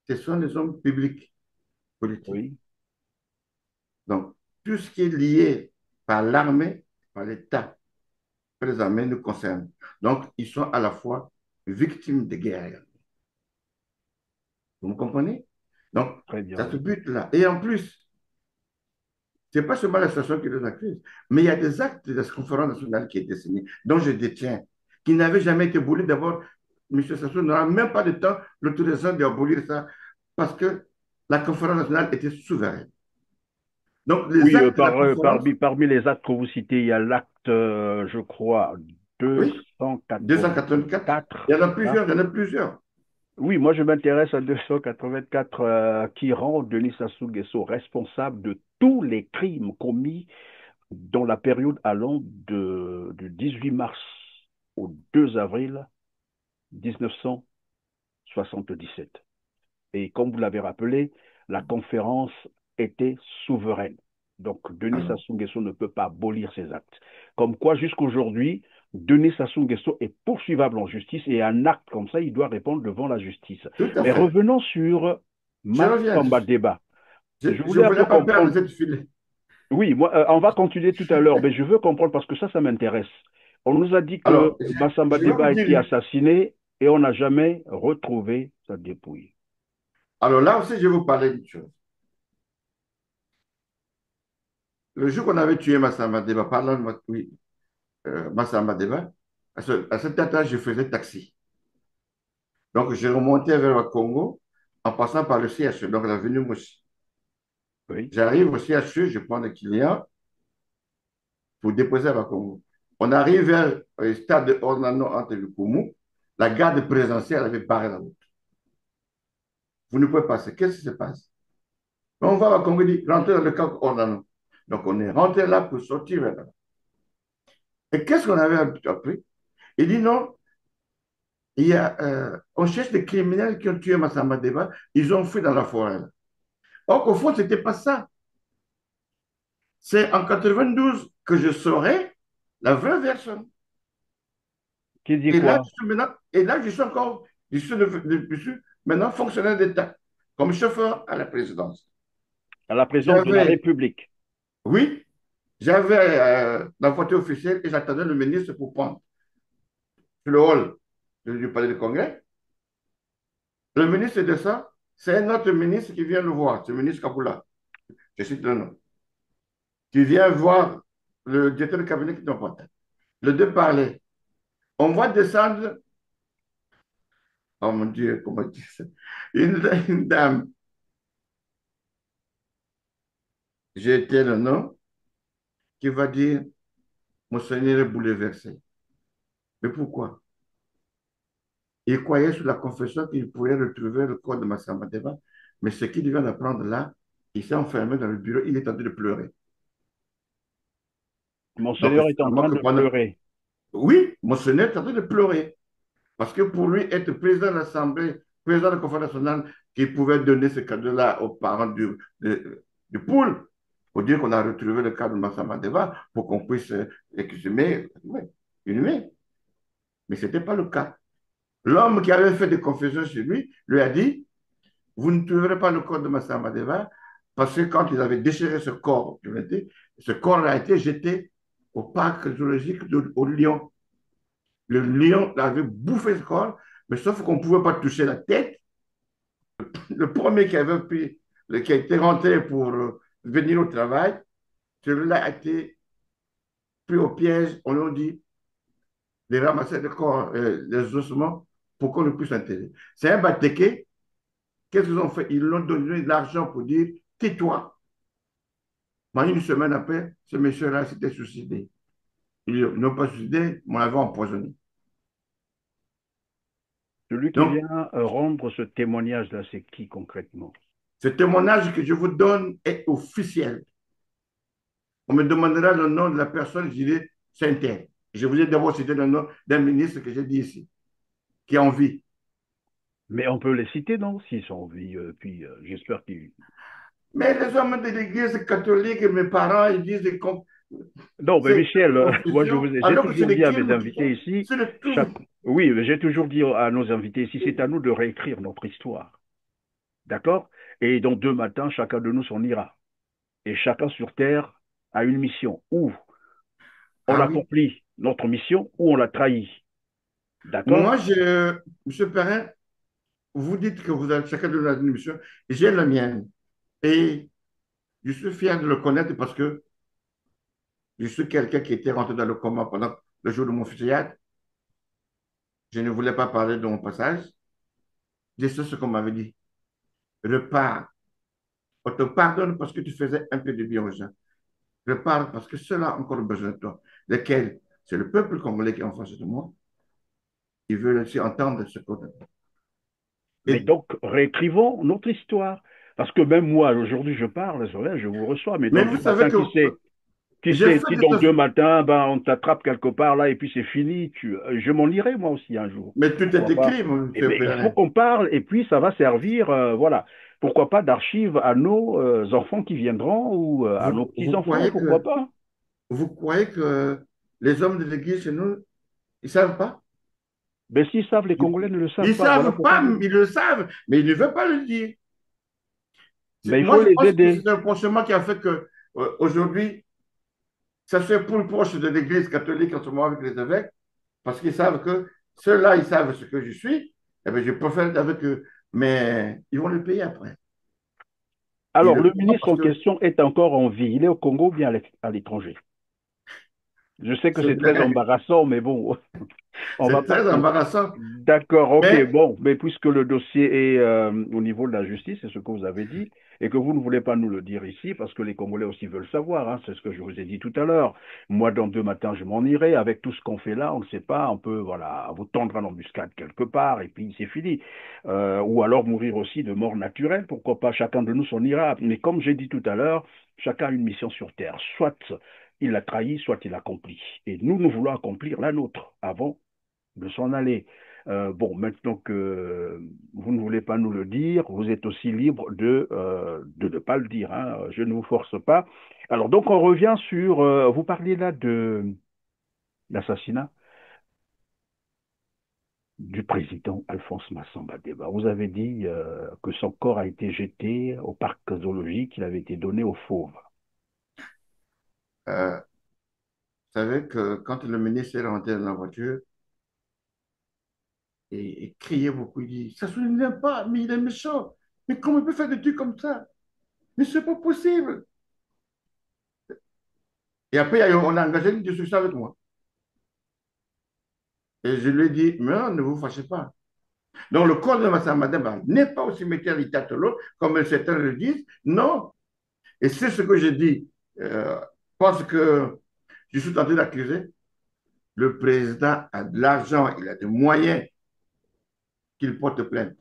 ce sont des hommes publics, politiques. Oui, Donc, tout ce qui est lié par l'armée, par l'État, par les armées nous concerne. Donc, ils sont à la fois victimes de guerre. Vous me comprenez? Donc, très bien, ça se oui. but là. Et en plus, ce n'est pas seulement l'association qui les accuse, mais il y a des actes de la conférence nationale qui étaient signés, dont je détiens, qui n'avaient jamais été abolis. D'abord, M. Sassou n'aura même pas de temps l'autorisation d'abolir ça, parce que la conférence nationale était souveraine. Donc, les Oui, actes de la conférence, parmi les actes que vous citez, il y a l'acte, je crois, oui, 284, 284, il y en a c'est ça? plusieurs, il y en a plusieurs. Oui, moi je m'intéresse à 284 qui rend Denis Sassou Nguesso responsable de tous les crimes commis dans la période allant du 18 mars au 2 avril 1977. Et comme vous l'avez rappelé, la conférence était souveraine. Donc, Denis Alors, Sassou Nguesso ne peut pas abolir ses actes. Comme quoi, jusqu'aujourd'hui, Denis Sassou Nguesso est poursuivable en justice et un acte comme ça, il doit répondre devant la justice. tout à Mais fait. revenons sur Je reviens Massamba dessus. Débat. Je Je ne voulais un peu voulais pas perdre comprendre. cette filet. Oui, moi, on va continuer tout à l'heure, mais je veux comprendre parce que ça m'intéresse. On nous a dit que Alors, je, Massamba je vais Débat vous a été dire, assassiné et on n'a jamais retrouvé sa dépouille. alors là aussi, je vais vous parler d'une chose. Le jour qu'on avait tué Massamba Deba, parlant de oui, Massamba Deba, À cette date-là, je faisais taxi. Donc, je remontais vers le Congo en passant par le CHE, donc l'avenue Moussi. Oui. J'arrive au CHE, je prends le client pour déposer à Congo. On arrive vers le stade de Orlando entre le Koumou. La garde présidentielle avait barré la route. Vous ne pouvez pas passer. Qu'est-ce qui se passe? On va à Congo, il dit, rentrez dans le camp Orlando. Donc, on est rentré là pour sortir là. Et qu'est-ce qu'on avait appris? Il dit non, on cherche des criminels qui ont tué Massamba Deba, ils ont fui dans la forêt. Or, au fond, ce n'était pas ça. C'est en 92 que je saurais la vraie version. Qui dit Et là, quoi? je suis encore, je suis maintenant fonctionnaire d'État, comme chauffeur à la présidence. À la présidence de la J'avais, République. oui, j'avais la voiture officielle et j'attendais le ministre pour prendre sur le hall du palais du Congrès. Le ministre de ça, c'est un autre ministre qui vient le voir, c'est le ministre Kabula. Je cite le nom. Qui vient voir le directeur de cabinet qui t'en porte. Les deux parlaient. On va descendre. Oh mon Dieu, comment dire ça? Une dame, j'ai été le nom, qui va dire Monseigneur est bouleversé. Mais pourquoi? Il croyait sur la confession qu'il pourrait retrouver le corps de Massamba Deba, mais ce qu'il vient d'apprendre là, il s'est enfermé dans le bureau, il est en train de pleurer. Donc, Monseigneur est en finalement, train que de pendant... pleurer. Oui, Monseigneur est en train de pleurer. Parce que pour lui, être président de l'Assemblée, président de la Conférence nationale, qui pouvait donner ce cadeau-là aux parents du poule, pour dire qu'on a retrouvé le cas de Massamba Deva, pour qu'on puisse exhumer, inhumer. Mais ce n'était pas le cas. L'homme qui avait fait des confessions sur lui, lui a dit, vous ne trouverez pas le corps de Massamba Deva, parce que quand ils avaient déchiré ce corps a été jeté au parc zoologique au Lyon. Le lion avait bouffé ce corps, mais sauf qu'on ne pouvait pas toucher la tête. Le premier qui avait pris, qui a été rentré pour venir au travail, celui-là a été pris au piège, on lui dit, de ramasser le corps, les ossements, pour qu'on le puisse enterrer. C'est un Batéké. Qu'est-ce qu'ils ont fait? Ils l'ont donné de l'argent pour dire, tais-toi. Une semaine après, ce monsieur-là s'était suicidé. Ils n'ont pas suicidé, mais on l'avait empoisonné. Celui qui Donc, vient rendre ce témoignage-là, c'est qui concrètement? ce témoignage que je vous donne est officiel. On me demandera le nom de la personne, je dirai, c'est un tel. Je vous ai d'abord cité le nom d'un ministre que j'ai dit ici, qui est en vie. Mais on peut les citer, non? S'ils sont en vie, puis j'espère qu'ils... Mais les hommes de l'Église catholique, mes parents, ils disent Non, mais c'est Michel, une moi confusion, j'ai alors que c'est toujours des dit à mes crimes qui invités sont ici, sur le chaque... tout. oui, mais j'ai toujours dit à nos invités ici, c'est à nous de réécrire notre histoire. D'accord? Et dans 2 matins, chacun de nous s'en ira. Et chacun sur Terre a une mission. Ou on Ah oui. accomplit notre mission, ou on la trahit. D'accord? Moi, M. Perrin, vous dites que vous avez chacun de une mission, j'ai la mienne. Et je suis fier de le connaître parce que je suis quelqu'un qui était rentré dans le coma pendant le jour de mon fusillade. Je ne voulais pas parler de mon passage. J'ai su ce qu'on m'avait dit. Repars. On te pardonne parce que tu faisais un peu de bien aux gens. Repars parce que ceux-là ont encore besoin de toi. Lesquels? C'est le peuple congolais qui est en face de moi. Ils veulent aussi entendre ce qu'on a dit. Mais Et- donc, réécrivons notre histoire. Parce que même moi, aujourd'hui, je parle, je vous reçois, mais Mais dans vous deux savez matins, que qui j'ai sait, fait si des dans choses, 2 matins, ben, on t'attrape quelque part là et puis c'est fini, je m'en irai moi aussi un jour. mais tout On est va pas... écrit, mon Eh ben, il faut Perrin. qu'on parle et puis ça va servir, voilà. Pourquoi pas d'archives à nos enfants qui viendront ou à nos petits-enfants, pourquoi pas? Vous croyez que les hommes de l'Église chez nous, ils ne savent pas? Ben, s'ils savent, les Ils Congolais ne le savent ne pas, voilà savent pourquoi pas, je dis. ils le savent, mais ils ne veulent pas le dire. Mais il Moi, faut je les pense que aider. c'est un penchement qui a fait que aujourd'hui, ça se fait plus proche de l'Église catholique en ce moment avec les évêques, parce qu'ils savent que ceux-là, ils savent ce que je suis, et bien je préfère être avec eux, mais ils vont le payer après. Ils Alors, le le paieront ministre parce en que question est encore en vie. Il est au Congo ou bien à l'étranger? Je sais que C'est c'est très vrai. embarrassant, mais bon, on va C'est pas. très embarrassant. D'accord, ok, Mais bon, mais puisque le dossier est au niveau de la justice, c'est ce que vous avez dit, et que vous ne voulez pas nous le dire ici, parce que les Congolais aussi veulent savoir, hein, c'est ce que je vous ai dit tout à l'heure. Moi, dans 2 matins, je m'en irai. Avec tout ce qu'on fait là, on ne sait pas, on peut, voilà, vous tendre à l'embuscade quelque part, et puis c'est fini. Ou alors mourir aussi de mort naturelle, pourquoi pas, chacun de nous s'en ira. Mais comme j'ai dit tout à l'heure, chacun a une mission sur Terre. Soit il a trahi, soit il accomplit. Et nous voulons accomplir la nôtre avant de s'en aller. Bon, maintenant que vous ne voulez pas nous le dire, vous êtes aussi libre de ne pas le dire, hein. Je ne vous force pas. Alors, donc, on revient sur. Vous parliez là de l'assassinat du président Alphonse Massamba Deba. Vous avez dit que son corps a été jeté au parc zoologique, il avait été donné aux fauves. vous savez que quand le ministre est rentré dans la voiture et criait beaucoup, il dit, ça ne se pas, mais il est méchant. Mais comment il peut faire des trucs comme ça? Mais c'est pas possible. Et après, on a engagé une discussion avec moi. Et je lui ai dit, mais non, ne vous fâchez pas. Donc, le corps de Massamba Deba n'est pas au cimetière Itatolo, comme certains le disent. Non. Et c'est ce que j'ai dit. Parce que je suis tenté d'accuser. Le président a de l'argent, il a des moyens qu'il porte plainte.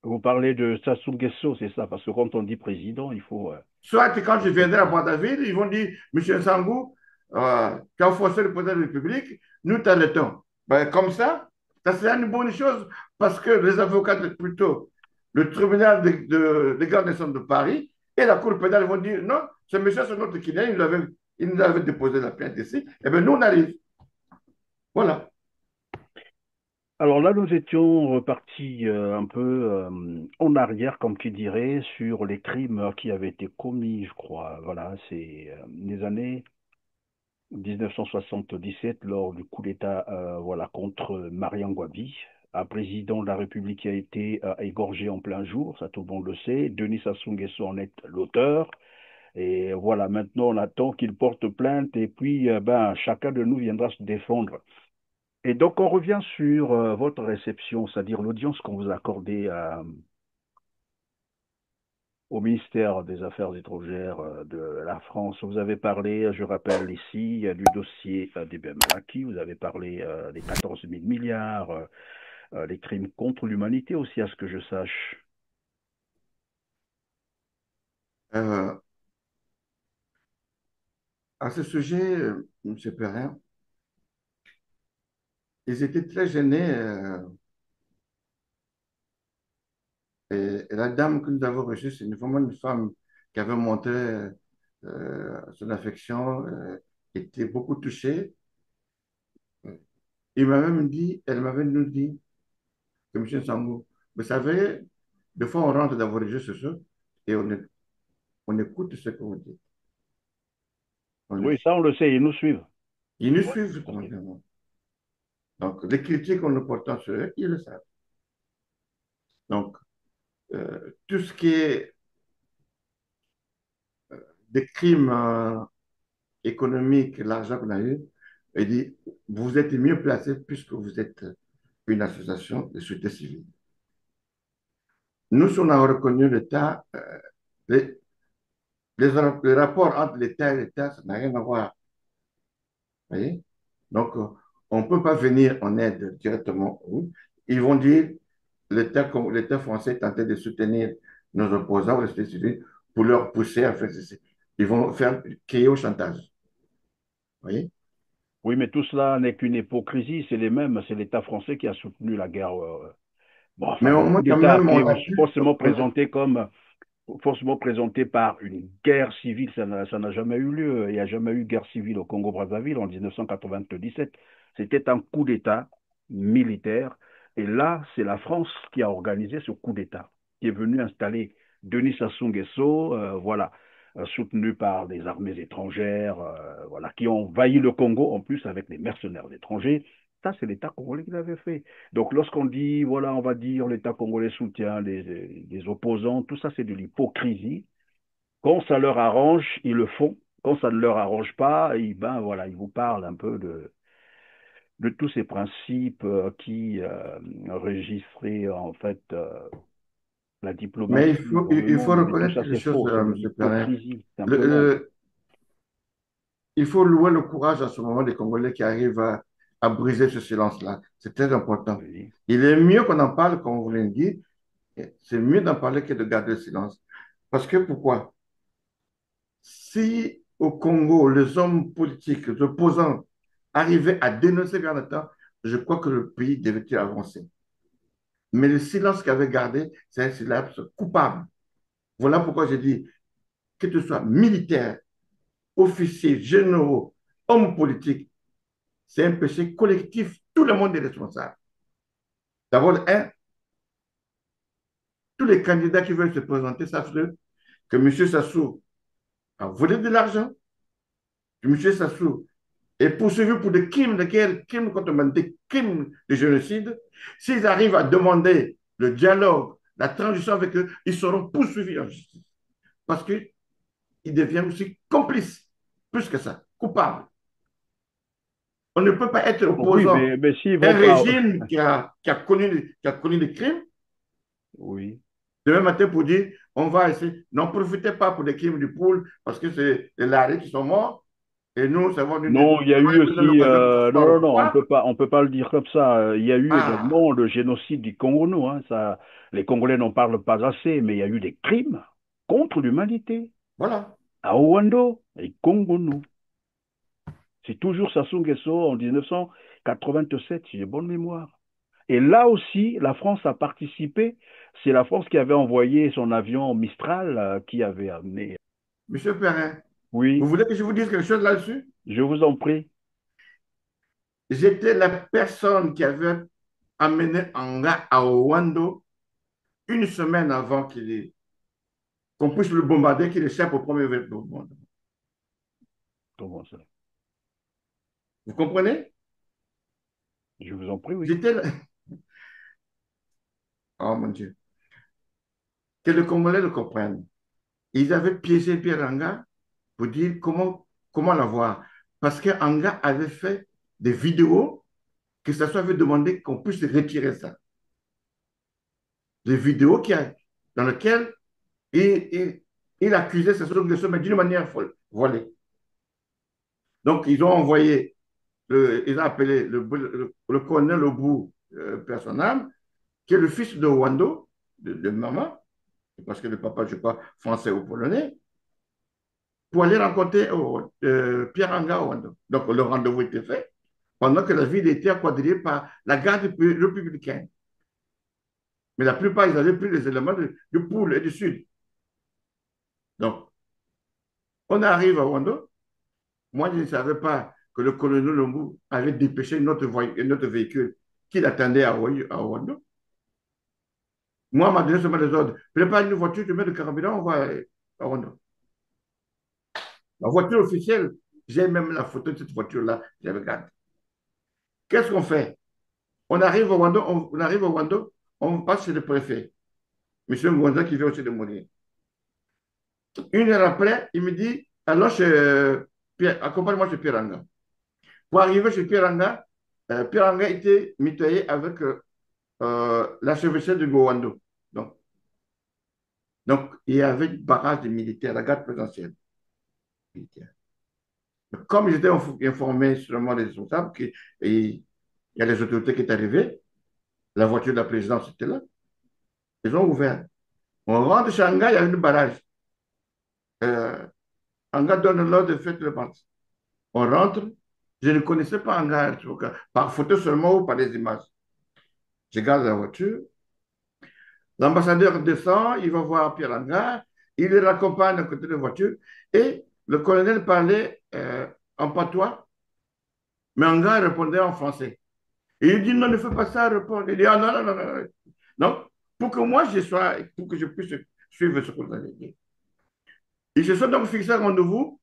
Vous parlez de Sassou Nguesso, c'est ça, parce que quand on dit président, il faut Soit quand je viendrai à préciser. Brazzaville, ils vont dire, Monsieur Sangou, tu as forcé le président de la République, nous t'arrêtons. Ben, comme ça c'est une bonne chose parce que les avocats, plutôt le tribunal de grande instance de Paris et la cour pénale vont dire, non, ce monsieur, c'est notre client, il nous avait déposé la plainte ici, et bien nous, on arrive. Voilà. Alors là, nous étions repartis un peu en arrière, comme qui dirait, sur les crimes qui avaient été commis, je crois. Voilà, c'est les années 1977, lors du coup d'État voilà, contre Marian Gwabi, un président de la République qui a été égorgé en plein jour, ça tout le monde le sait. Denis Sassou Nguesso en est l'auteur. Et voilà, maintenant on attend qu'il porte plainte et puis ben, chacun de nous viendra se défendre. Et donc, on revient sur votre réception, c'est-à-dire l'audience qu'on vous a accordée au ministère des Affaires étrangères de la France. Vous avez parlé, je rappelle ici, du dossier d'Ibn Malaki, vous avez parlé des 14 000 milliards, les crimes contre l'humanité aussi, à ce que je sache. Euh, à ce sujet, M. Perrin, ils étaient très gênés. Et la dame que nous avons reçue, c'est vraiment une femme qui avait montré son affection, était beaucoup touchée. Il m'a même dit, elle m'avait nous dit que M. Sambou, vous savez, des fois on rentre dans vos réseaux sociaux et on écoute ce que vous dites. Oui, ça on le sait, ils nous suivent. Ils nous Oui, suivent, ok. évidemment. Donc, les critiques qu'on nous portons sur eux, ils le savent. Donc, tout ce qui est des crimes économiques, l'argent qu'on a eu, il dit, vous êtes mieux placé puisque vous êtes une association de société civile. Nous, si on a reconnu l'État, les, les rapports entre l'État et l'État, ça n'a rien à voir. Vous voyez? Donc, on ne peut pas venir en aide directement. Oui. Ils vont dire, l'État français est en train de soutenir nos opposants, les sociétés civiles, pour leur pousser à faire ceci. Ils vont faire créer au chantage. Vous voyez? Oui, mais tout cela n'est qu'une hypocrisie, c'est les mêmes, c'est l'État français qui a soutenu la guerre. Bon, Mais enfin, au le moins, coup quand d'État même, qui on est a pu. forcément présenté comme forcément présenté par une guerre civile, ça n'a jamais eu lieu. Il n'y a jamais eu guerre civile au Congo-Brazzaville en 1997. C'était un coup d'État militaire. Et là, c'est la France qui a organisé ce coup d'État, qui est venu installer Denis Sassou Nguesso, voilà, soutenu par des armées étrangères, voilà, qui ont envahi le Congo en plus avec des mercenaires étrangers. Ça, c'est l'État congolais qui l'avait fait. Donc, lorsqu'on dit, voilà, on va dire, l'État congolais soutient les opposants, tout ça, c'est de l'hypocrisie. Quand ça leur arrange, ils le font. quand ça ne leur arrange pas, ben voilà, ils vous parlent un peu de tous ces principes qui régisseraient en fait la Mais diplomatie dans le il faut monde. Mais tout reconnaître ça, quelque c'est chose, faux, c'est de M. Perrin. l'hypocrisie, Le- simplement. le- il faut louer le courage à ce moment des Congolais qui arrivent à briser ce silence-là. C'est très important. Oui. Il est mieux qu'on en parle, comme vous l'avez dit. C'est mieux d'en parler que de garder le silence. Parce que pourquoi? Si au Congo, les hommes politiques, les opposants arrivaient à dénoncer Granata, je crois que le pays devait avancer. Mais le silence qu'il avait gardé, c'est un silence coupable. Voilà pourquoi je dis, que tu sois militaire, officier, généraux, hommes politiques, c'est un péché collectif. Tout le monde est responsable. D'abord, tous les candidats qui veulent se présenter savent que M. Sassou a volé de l'argent, que M. Sassou est poursuivi pour des crimes de guerre, crimes contre l'humanité, crimes de génocide. S'ils arrivent à demander le dialogue, la transition avec eux, ils seront poursuivis en justice. Parce qu'ils deviennent aussi complices, plus que ça, coupables. On ne peut pas être Oui, opposant mais s'ils à un vont pas. régime qui a connu des crimes, Oui. demain matin pour dire on va essayer. N'en profitez pas pour des crimes du pool parce que c'est les larés qui sont morts et nous, ça va nous Non, il y a eu donner aussi. l'occasion de Non, s'asseoir au non, non, pouvoir. on peut pas le dire comme ça. Il y a eu Ah, également le génocide du Congo, hein, ça, les Congolais n'en parlent pas assez, mais il y a eu des crimes contre l'humanité voilà. à Rwanda et Congo. C'est toujours Sassou Nguesso en 1987, si j'ai bonne mémoire. Et là aussi, la France a participé. C'est la France qui avait envoyé son avion Mistral qui avait amené. Monsieur Perrin, vous Oui, voulez que je vous dise quelque chose là-dessus? je vous en prie. J'étais la personne qui avait amené Anga à Owando une semaine avant qu'on puisse le bombarder, qu'il échappe au premier bombardement. Comment ça? Vous comprenez? Je vous en prie, oui. J'étais là. Oh mon Dieu. Que les Congolais le comprennent. Ils avaient piégé Pierre Anga pour dire comment l'avoir. Parce qu'Anga avait fait des vidéos que ça soit avait demandé qu'on puisse retirer ça. Des vidéos dans lesquelles il accusait Sassou Nguesso, mais d'une manière folle, volée. Donc, ils ont envoyé, ils ont appelé le colonel Obu Personnel, qui est le fils de Wando, de maman, parce que le papa, je crois, français ou polonais, pour aller rencontrer Pierre Anga Wando. Donc, le rendez-vous était fait pendant que la ville était quadrillée par la garde républicaine. Mais la plupart, ils avaient pris les éléments du Poul et du Sud. Donc, on arrive à Wando. Moi, je ne savais pas que le colonel Lumbu avait dépêché notre véhicule qui l'attendait à Wando. Moi, on m'a donné seulement les ordres. Prépare une voiture, tu mets le carburant, on va à Wando. La voiture officielle, j'ai même la photo de cette voiture-là, je regarde. Qu'est-ce qu'on fait? On passe chez le préfet, M. Ngonza qui vient aussi de mourir. Une heure après, il me dit, allons chez Pierre, accompagne-moi chez Pieranga. Pour arriver chez Pieranga, Pieranga était mitoyé avec l'archevêché de Gowando. Donc, il y avait une barrage de militaires, la garde présidentielle militaire. Comme j'étais informé seulement des responsables, il y a les autorités qui sont arrivées, la voiture de la présidence était là, ils ont ouvert. On rentre chez Anga, il y a une barrage. Euh, Anga donne l'ordre de faire le marche. On rentre, je ne connaissais pas Anga, par photo seulement ou par des images. Je garde la voiture. L'ambassadeur descend, il va voir Pierre Anga, il le raccompagne à côté de la voiture et le colonel parlait en patois, mais Anga répondait en français. Et il dit non, ne fais pas ça, répond. Il dit ah non, non, non, non. Donc, pour que moi je sois, pour que je puisse suivre ce que vous avez dit. Ils se sont donc fixés un rendez-vous.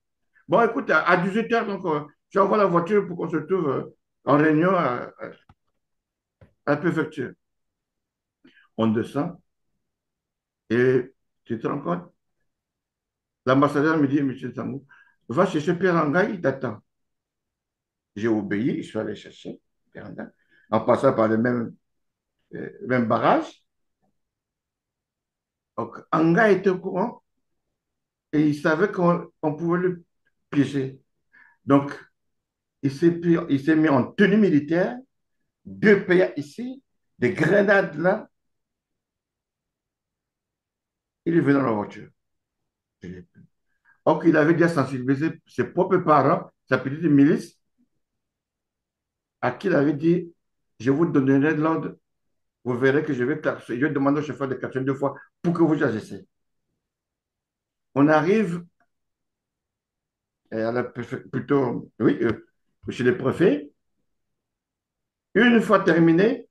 Bon, écoute, à 18h, donc, j'envoie la voiture pour qu'on se trouve en réunion à la préfecture. On descend et tu te rends compte? L'ambassadeur me dit, Monsieur Sangou, va chercher Pierre Anga, il t'attend. J'ai obéi, je suis allé chercher Pierre Anga, en passant par le même barrage. Donc, Anga était au courant et il savait qu'on pouvait le piéger. Donc, il s'est mis en tenue militaire, deux pays ici, des grenades là, il est venu dans la voiture. Or qu'il avait déjà sensibilisé ses propres parents, sa petite milice, à qui il avait dit, je vous donnerai de l'ordre, vous verrez que je vais klaxonner. Je vais demander au chauffeur de klaxonner 2 fois pour que vous agissiez. On arrive plutôt, oui, chez le préfet. Une fois terminé,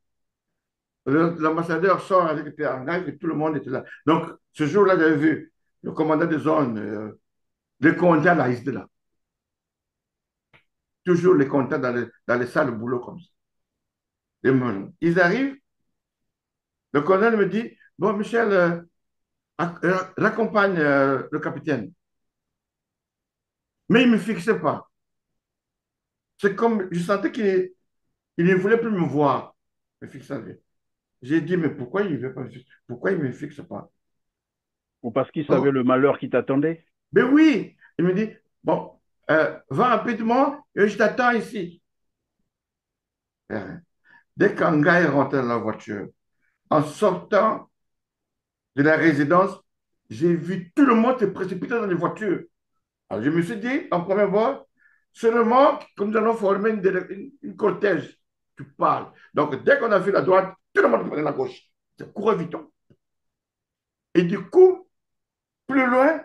l'ambassadeur sort avec le engagé et tout le monde était là. Donc, ce jour-là, j'avais vu le commandant de zone, les comptables à Isdela. Toujours les comptables dans les salles de boulot comme ça. Ils arrivent, le colonel me dit, bon, Michel, raccompagne le capitaine. Mais il ne me fixait pas. C'est comme, je sentais qu'il ne voulait plus me voir, me fixer. J'ai dit, mais pourquoi il veut pas me fixer? Pourquoi il ne me fixe pas? Ou parce qu'il savait Oh, le malheur qui t'attendait? mais oui, il me dit, bon, va rapidement et je t'attends ici. Dès qu'Anga est rentré dans la voiture, en sortant de la résidence, j'ai vu tout le monde se précipiter dans les voitures. Alors, je me suis dit, en première fois, seulement que nous allons former une cortège. Tu parles. Donc, dès qu'on a vu la droite, tout le monde prenait la gauche. C'est courant vite. Et du coup, plus loin,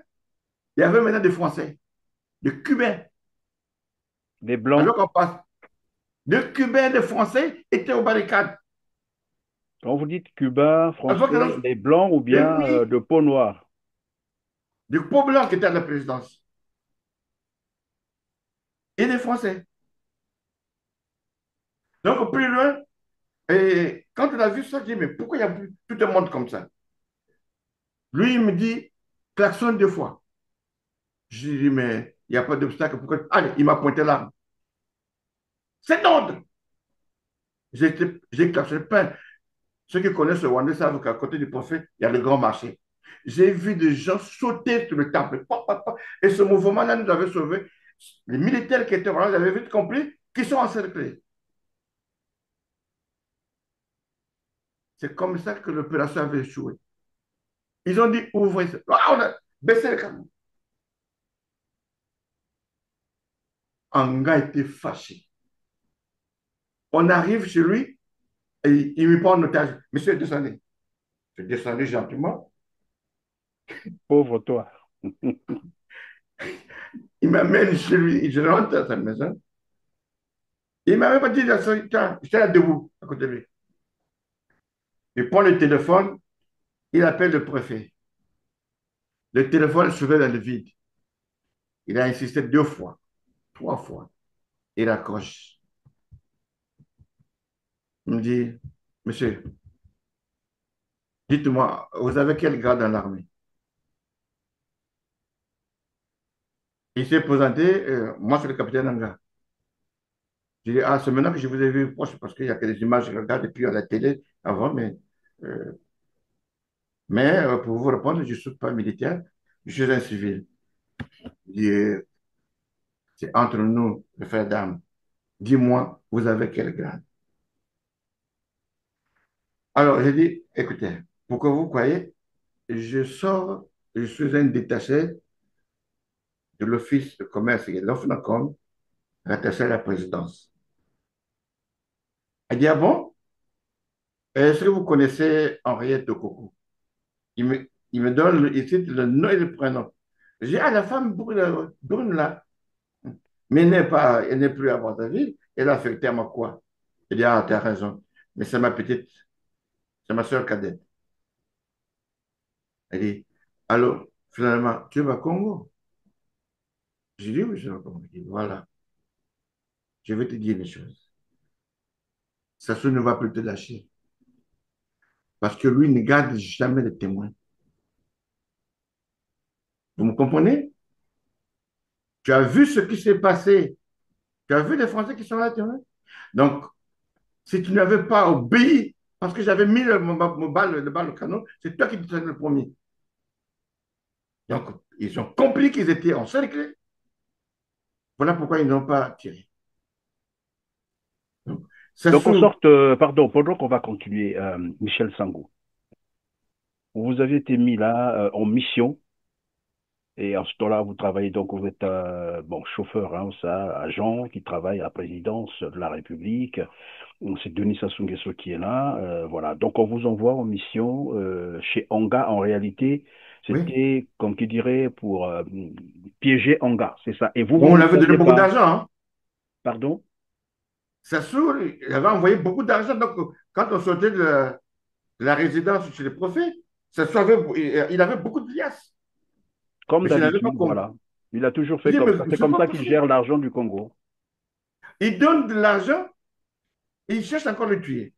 il y avait maintenant des Français, des Cubains. Des Blancs. Alors qu'on passe, des Cubains, des Français étaient aux barricades. Quand vous dites cubains, Alors que français, des Blancs ou et bien oui, de peau noire? des peaux blancs qui étaient à la présidence et des Français. Donc, plus loin, et quand on a vu ça, je dis, mais pourquoi il y a tout le monde comme ça? Lui, il me dit, klaxonne 2 fois. J'ai dit, mais il n'y a pas d'obstacle. Pourquoi? Allez, il m'a pointé l'arme. C'est l'ordre. J'ai klaxonné plein. Ceux qui connaissent le Rwanda savent qu'à côté du prophète, il y a le grand marché. J'ai vu des gens sauter sur le temple. Pa, pa, pa. Et ce mouvement-là nous avait sauvés. Les militaires qui étaient là, ils avaient vite compris qu'ils sont encerclés. C'est comme ça que l'opération avait échoué. Ils ont dit, ouvrez ça. Ah, on a baissé le camion. Anga était fâché. On arrive chez lui et il me prend en otage. Monsieur, descendez. Je descendais gentiment. Pauvre toi. Il m'amène chez lui. Je rentre à sa maison. Il m'avait pas dit, j'étais là debout à côté de lui. Il prend le téléphone, il appelle le préfet. Le téléphone se fait dans le vide. Il a insisté 2 fois, 3 fois. Il raccroche. Il me dit, monsieur, dites-moi, vous avez quel grade dans l'armée? Il s'est présenté, moi c'est le capitaine Anga. J'ai dit, ah, c'est maintenant que je vous ai vu proche parce qu'il y a que des images que je regarde depuis à la télé avant, mais pour vous répondre, je ne suis pas militaire, je suis un civil. Il dit, c'est entre nous, le frère d'armes. Dis-moi, vous avez quel grade? Alors, j'ai dit, écoutez, pour que vous croyez, je sors, je suis un détaché de l'Office de commerce et de l'OFNACOM, rattaché à la présidence. Elle dit, ah bon? Est-ce que vous connaissez Henriette Coco? Il me donne, il cite le nom et le prénom. J'ai dit, ah, la femme brune, brune là, mais elle n'est plus à Brazzaville, elle a affecté à moi quoi? Il dit, ah, tu as raison, mais c'est ma petite, c'est ma soeur cadette. Elle dit, alors, finalement, tu vas au Congo? J'ai dit, oui, je vais au Congo. Il dit, voilà, je vais te dire une chose. Sassou ne va plus te lâcher. Parce que lui ne garde jamais de témoins. Vous me comprenez? Tu as vu ce qui s'est passé. Tu as vu les Français qui sont là, tu vois. Donc, si tu n'avais pas obéi, parce que j'avais mis le balle au canon, c'est toi qui te le premier. Donc, ils ont compris qu'ils étaient encerclés. Voilà pourquoi ils n'ont pas tiré. Donc, ça Donc, en sous. sorte, pardon, pendant qu'on va continuer, Michel Sangou, vous avez été mis là en mission. Et en ce temps-là, vous travaillez donc, vous êtes bon, chauffeur, hein, ça, agent qui travaille à la présidence de la République. C'est Denis Sassou Nguesso qui est là. Voilà. Donc, on vous envoie en mission chez Anga. En réalité, Oui. c'était, comme qui dirait, pour piéger Anga. C'est ça. Et vous, Bon, vous on ne avait donné saviez beaucoup pas. d'argent. Hein. Pardon? Sassou, il avait envoyé beaucoup d'argent. Donc, quand on sortait de la résidence chez les prophètes, Sassou il avait beaucoup de liasses. Comme Mais je n'avais pas d'habitude, compris. voilà. Il a toujours Je fait dis, comme mais ça. C'est c'est comme pas ça qu'il possible. gère l'argent du Congo. Il donne de l'argent et il cherche encore à le tuer.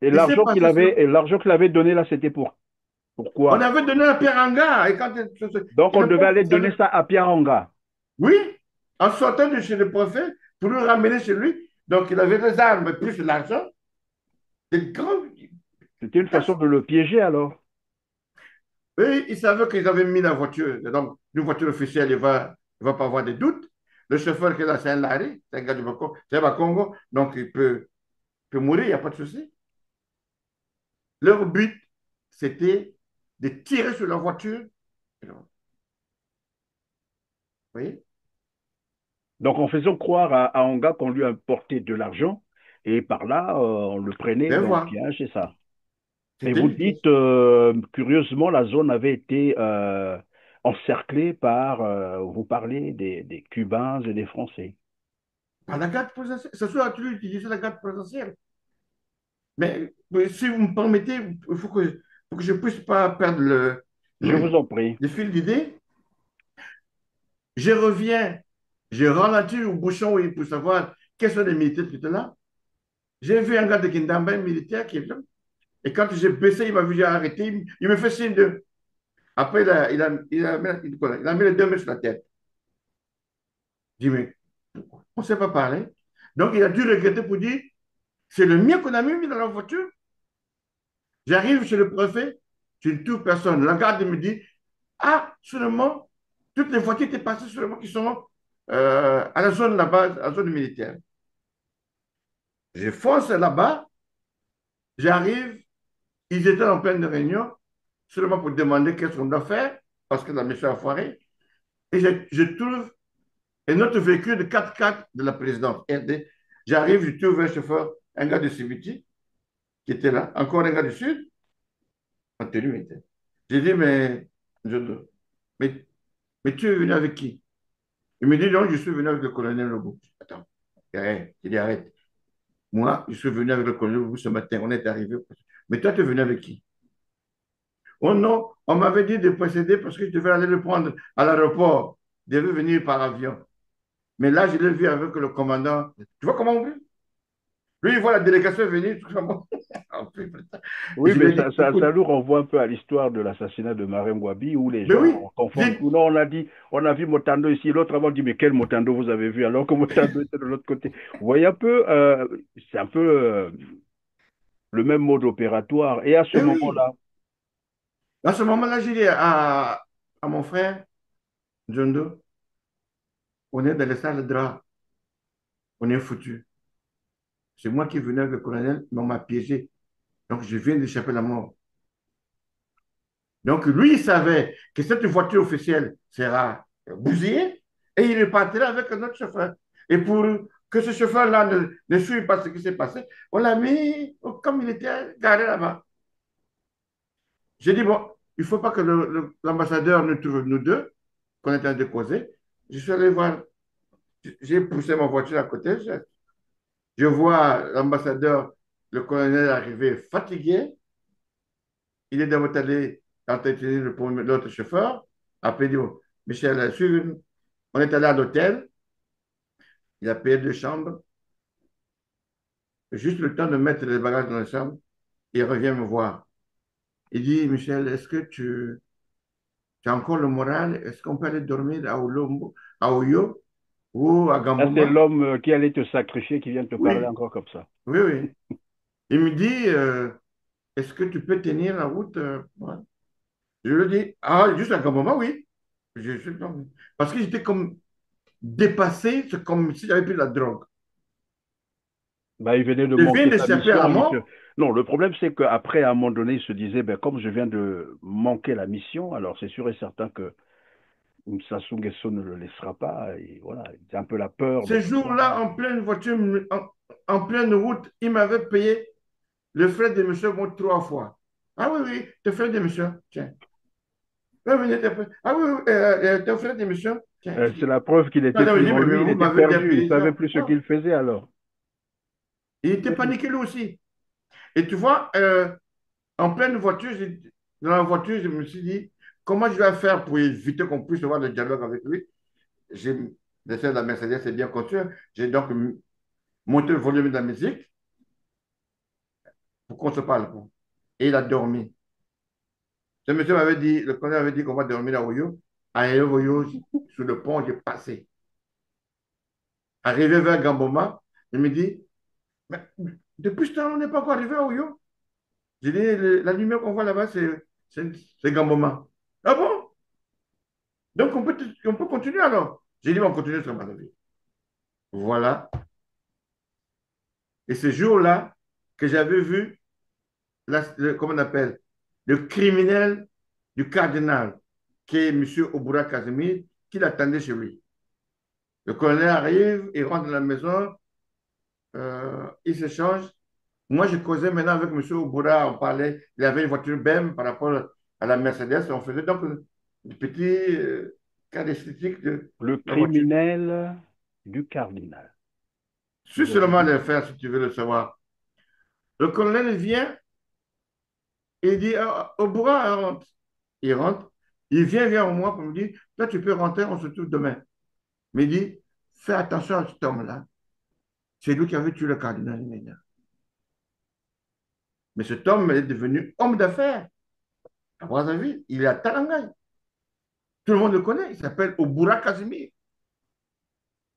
Et Il s'est l'argent qu'il passé avait, sur. et l'argent qu'il avait donné là, c'était On pourquoi? avait donné un Peranga et quand Donc, il on n'a pas devait aller savait. donner ça à Pierre Anga. Oui, en sortant de chez le prophète pour le ramener chez lui. Donc, il avait des armes plus l'argent. Des grands. C'était une façon de le piéger alors. Et il savait qu'ils avaient mis la voiture. Donc, une voiture officielle, il va pas avoir de doute. Le chauffeur qui est là, c'est un Larry, c'est un gars du Congo, c'est un Congo, donc peut mourir, il n'y a pas de souci. Leur but, c'était de tirer sur la voiture. Vous voyez? Donc, en faisant croire à Anga qu'on lui apportait de l'argent, et par là, on le prenait Ben en voilà, piège, c'est ça. Et c'était vous une pièce. dites, curieusement, la zone avait été encerclée par, vous parlez des Cubains et des Français. Par la garde présidentielle. Ce soir, tu utiliser la garde présidentielle. Mais si vous me permettez, faut que je ne puisse pas perdre Je vous en prie. le fil d'idée. Je reviens, je ralentis au bouchon oui, pour savoir quels sont les militaires qui étaient là. J'ai vu un gars de Kindamba, un militaire qui est là. Et quand j'ai baissé, il m'a vu, j'ai arrêté. Il me fait signe de. Après, il a mis les deux mains sur la tête. Je dis, mais on ne sait pas parler. Donc, il a dû regretter pour dire, c'est le mien qu'on a mis dans la voiture. J'arrive chez le préfet, je ne trouve personne. La garde me dit, ah, seulement, toutes les voitures étaient passées seulement qui sont à la zone là-bas, à la zone militaire. Je fonce là-bas, j'arrive, ils étaient en pleine réunion, seulement pour demander qu'est-ce qu'on doit faire, parce que la mission a foiré. Et je trouve un autre véhicule de 4x4 de la présidence. J'arrive, je trouve un chauffeur, un gars de CBT, qui était là, encore un gars du Sud, en tenue militaire. J'ai dit, mais, mais tu es venu avec qui? Il me dit, non, je suis venu avec le colonel Lobo. Attends, arrête. Il dit, arrête. Moi, je suis venu avec le colonel Lobo ce matin, on est arrivé. Mais toi, tu es venu avec qui? Oh non, on m'avait dit de précéder parce que je devais aller le prendre à l'aéroport. Il devait venir par avion. Mais là, je l'ai vu avec le commandant. Tu vois comment on vit? Lui, il voit la délégation venir. Tout comment... Oui, Je lui mais ai dit, ça écoute, nous renvoie un peu à l'histoire de l'assassinat de Marem Wabi où les mais gens oui, confondent tout. Non, on a dit, on a vu Motando ici, l'autre avant dit, mais quel Motando vous avez vu alors que Motando était de l'autre côté. Vous voyez un peu, c'est un peu le même mode opératoire. Et à ce mais oui. moment-là, À ce moment-là, j'ai dit à mon frère, John Doe, on est dans les salles de drap, on est foutu. C'est moi qui venais avec le colonel, mais on m'a piégé. Donc, je viens d'échapper à la mort. Donc, lui, il savait que cette voiture officielle sera bousillée et il repartirait avec un autre chauffeur. Et pour que ce chauffeur-là ne suive pas ce qui s'est passé, on l'a mis comme il était garé là-bas. J'ai dit, bon, il ne faut pas que l'ambassadeur nous trouve nous deux, qu'on est en train de causer. Je suis allé voir, j'ai poussé ma voiture à côté. Je vois l'ambassadeur, le colonel arriver fatigué. Il est d'abord allé entretenir l'autre chauffeur. Après, il dit, oh, Michel, suivez-nous. On est allé à l'hôtel. Il a payé 2 chambres. Juste le temps de mettre les bagages dans la chambre. Il revient me voir. Il dit, Michel, est-ce que tu tu as encore le moral, est-ce qu'on peut aller dormir à Oyo ou à Là, c'est Gamboma? l'homme qui allait te sacrifier qui vient te parler Oui, encore comme ça. oui, oui. Il me dit, est-ce que tu peux tenir la route? Ouais. Je lui dis, ah, juste à Gamboma, oui. Non. Parce que j'étais comme dépassé, c'est comme si j'avais pris de la drogue. Bah, il venait de Je viens manquer sa d'échapper à la mission. mort. Non, le problème, c'est qu'après, à un moment donné, il se disait, ben, comme je viens de manquer la mission, alors c'est sûr et certain que Sassou Nguesso ne le laissera pas. Et voilà, c'est un peu la peur de Ce tout ça. jour-là, en pleine voiture, en pleine route, il m'avait payé le frais de monsieur bon, 3 fois. Ah oui, oui, tes frais d'émission, tiens. Ah oui, oui, tes frais d'émission, tiens. C'est la preuve qu'il était Madame, je plus dis, en mais lui, il vous était m'avez bien perdu, il payé savait ça. plus ce Non. qu'il faisait alors. Il était Oui. paniqué lui aussi. Et tu vois, en pleine voiture, dans la voiture, je me suis dit, comment je vais faire pour éviter qu'on puisse avoir le dialogue avec lui? J'ai laissé la Mercedes, c'est bien construit. J'ai donc monté le volume de la musique pour qu'on se parle. Et il a dormi. Ce monsieur m'avait dit, le colonel avait dit qu'on va dormir à Oyo. À Oyo, sur le pont, j'ai passé. Arrivé vers Gamboma, il me dit, mais depuis ce temps, on n'est pas encore arrivé à Oyo. J'ai dit, la lumière qu'on voit là-bas, c'est Gamboma. Ah bon? Donc on peut continuer alors. J'ai dit, on continue sur ma vie. Voilà. Et ce jour-là, que j'avais vu, comment on appelle, le criminel du cardinal, qui est M. Obura Casimir, qui l'attendait chez lui. Le colonel arrive, il rentre dans la maison, il s'échange. Moi, je causais maintenant avec M. Obura, on parlait, il avait une voiture BEM par rapport à la Mercedes, on faisait donc un petit cas d'esthétique de Le la voiture. criminel du cardinal. Suis seulement les faire si tu veux le savoir. Le colonel vient et il dit, ah, Obura rentre. Il rentre, il vient vers moi pour me dire, là, tu peux rentrer, on se trouve demain. Mais il dit, fais attention à cet homme-là. C'est lui qui avait tué le cardinal Ménia. Mais cet homme est devenu homme d'affaires. À Brazzaville, il est à Talangay. Tout le monde le connaît. Il s'appelle Obura Casimir.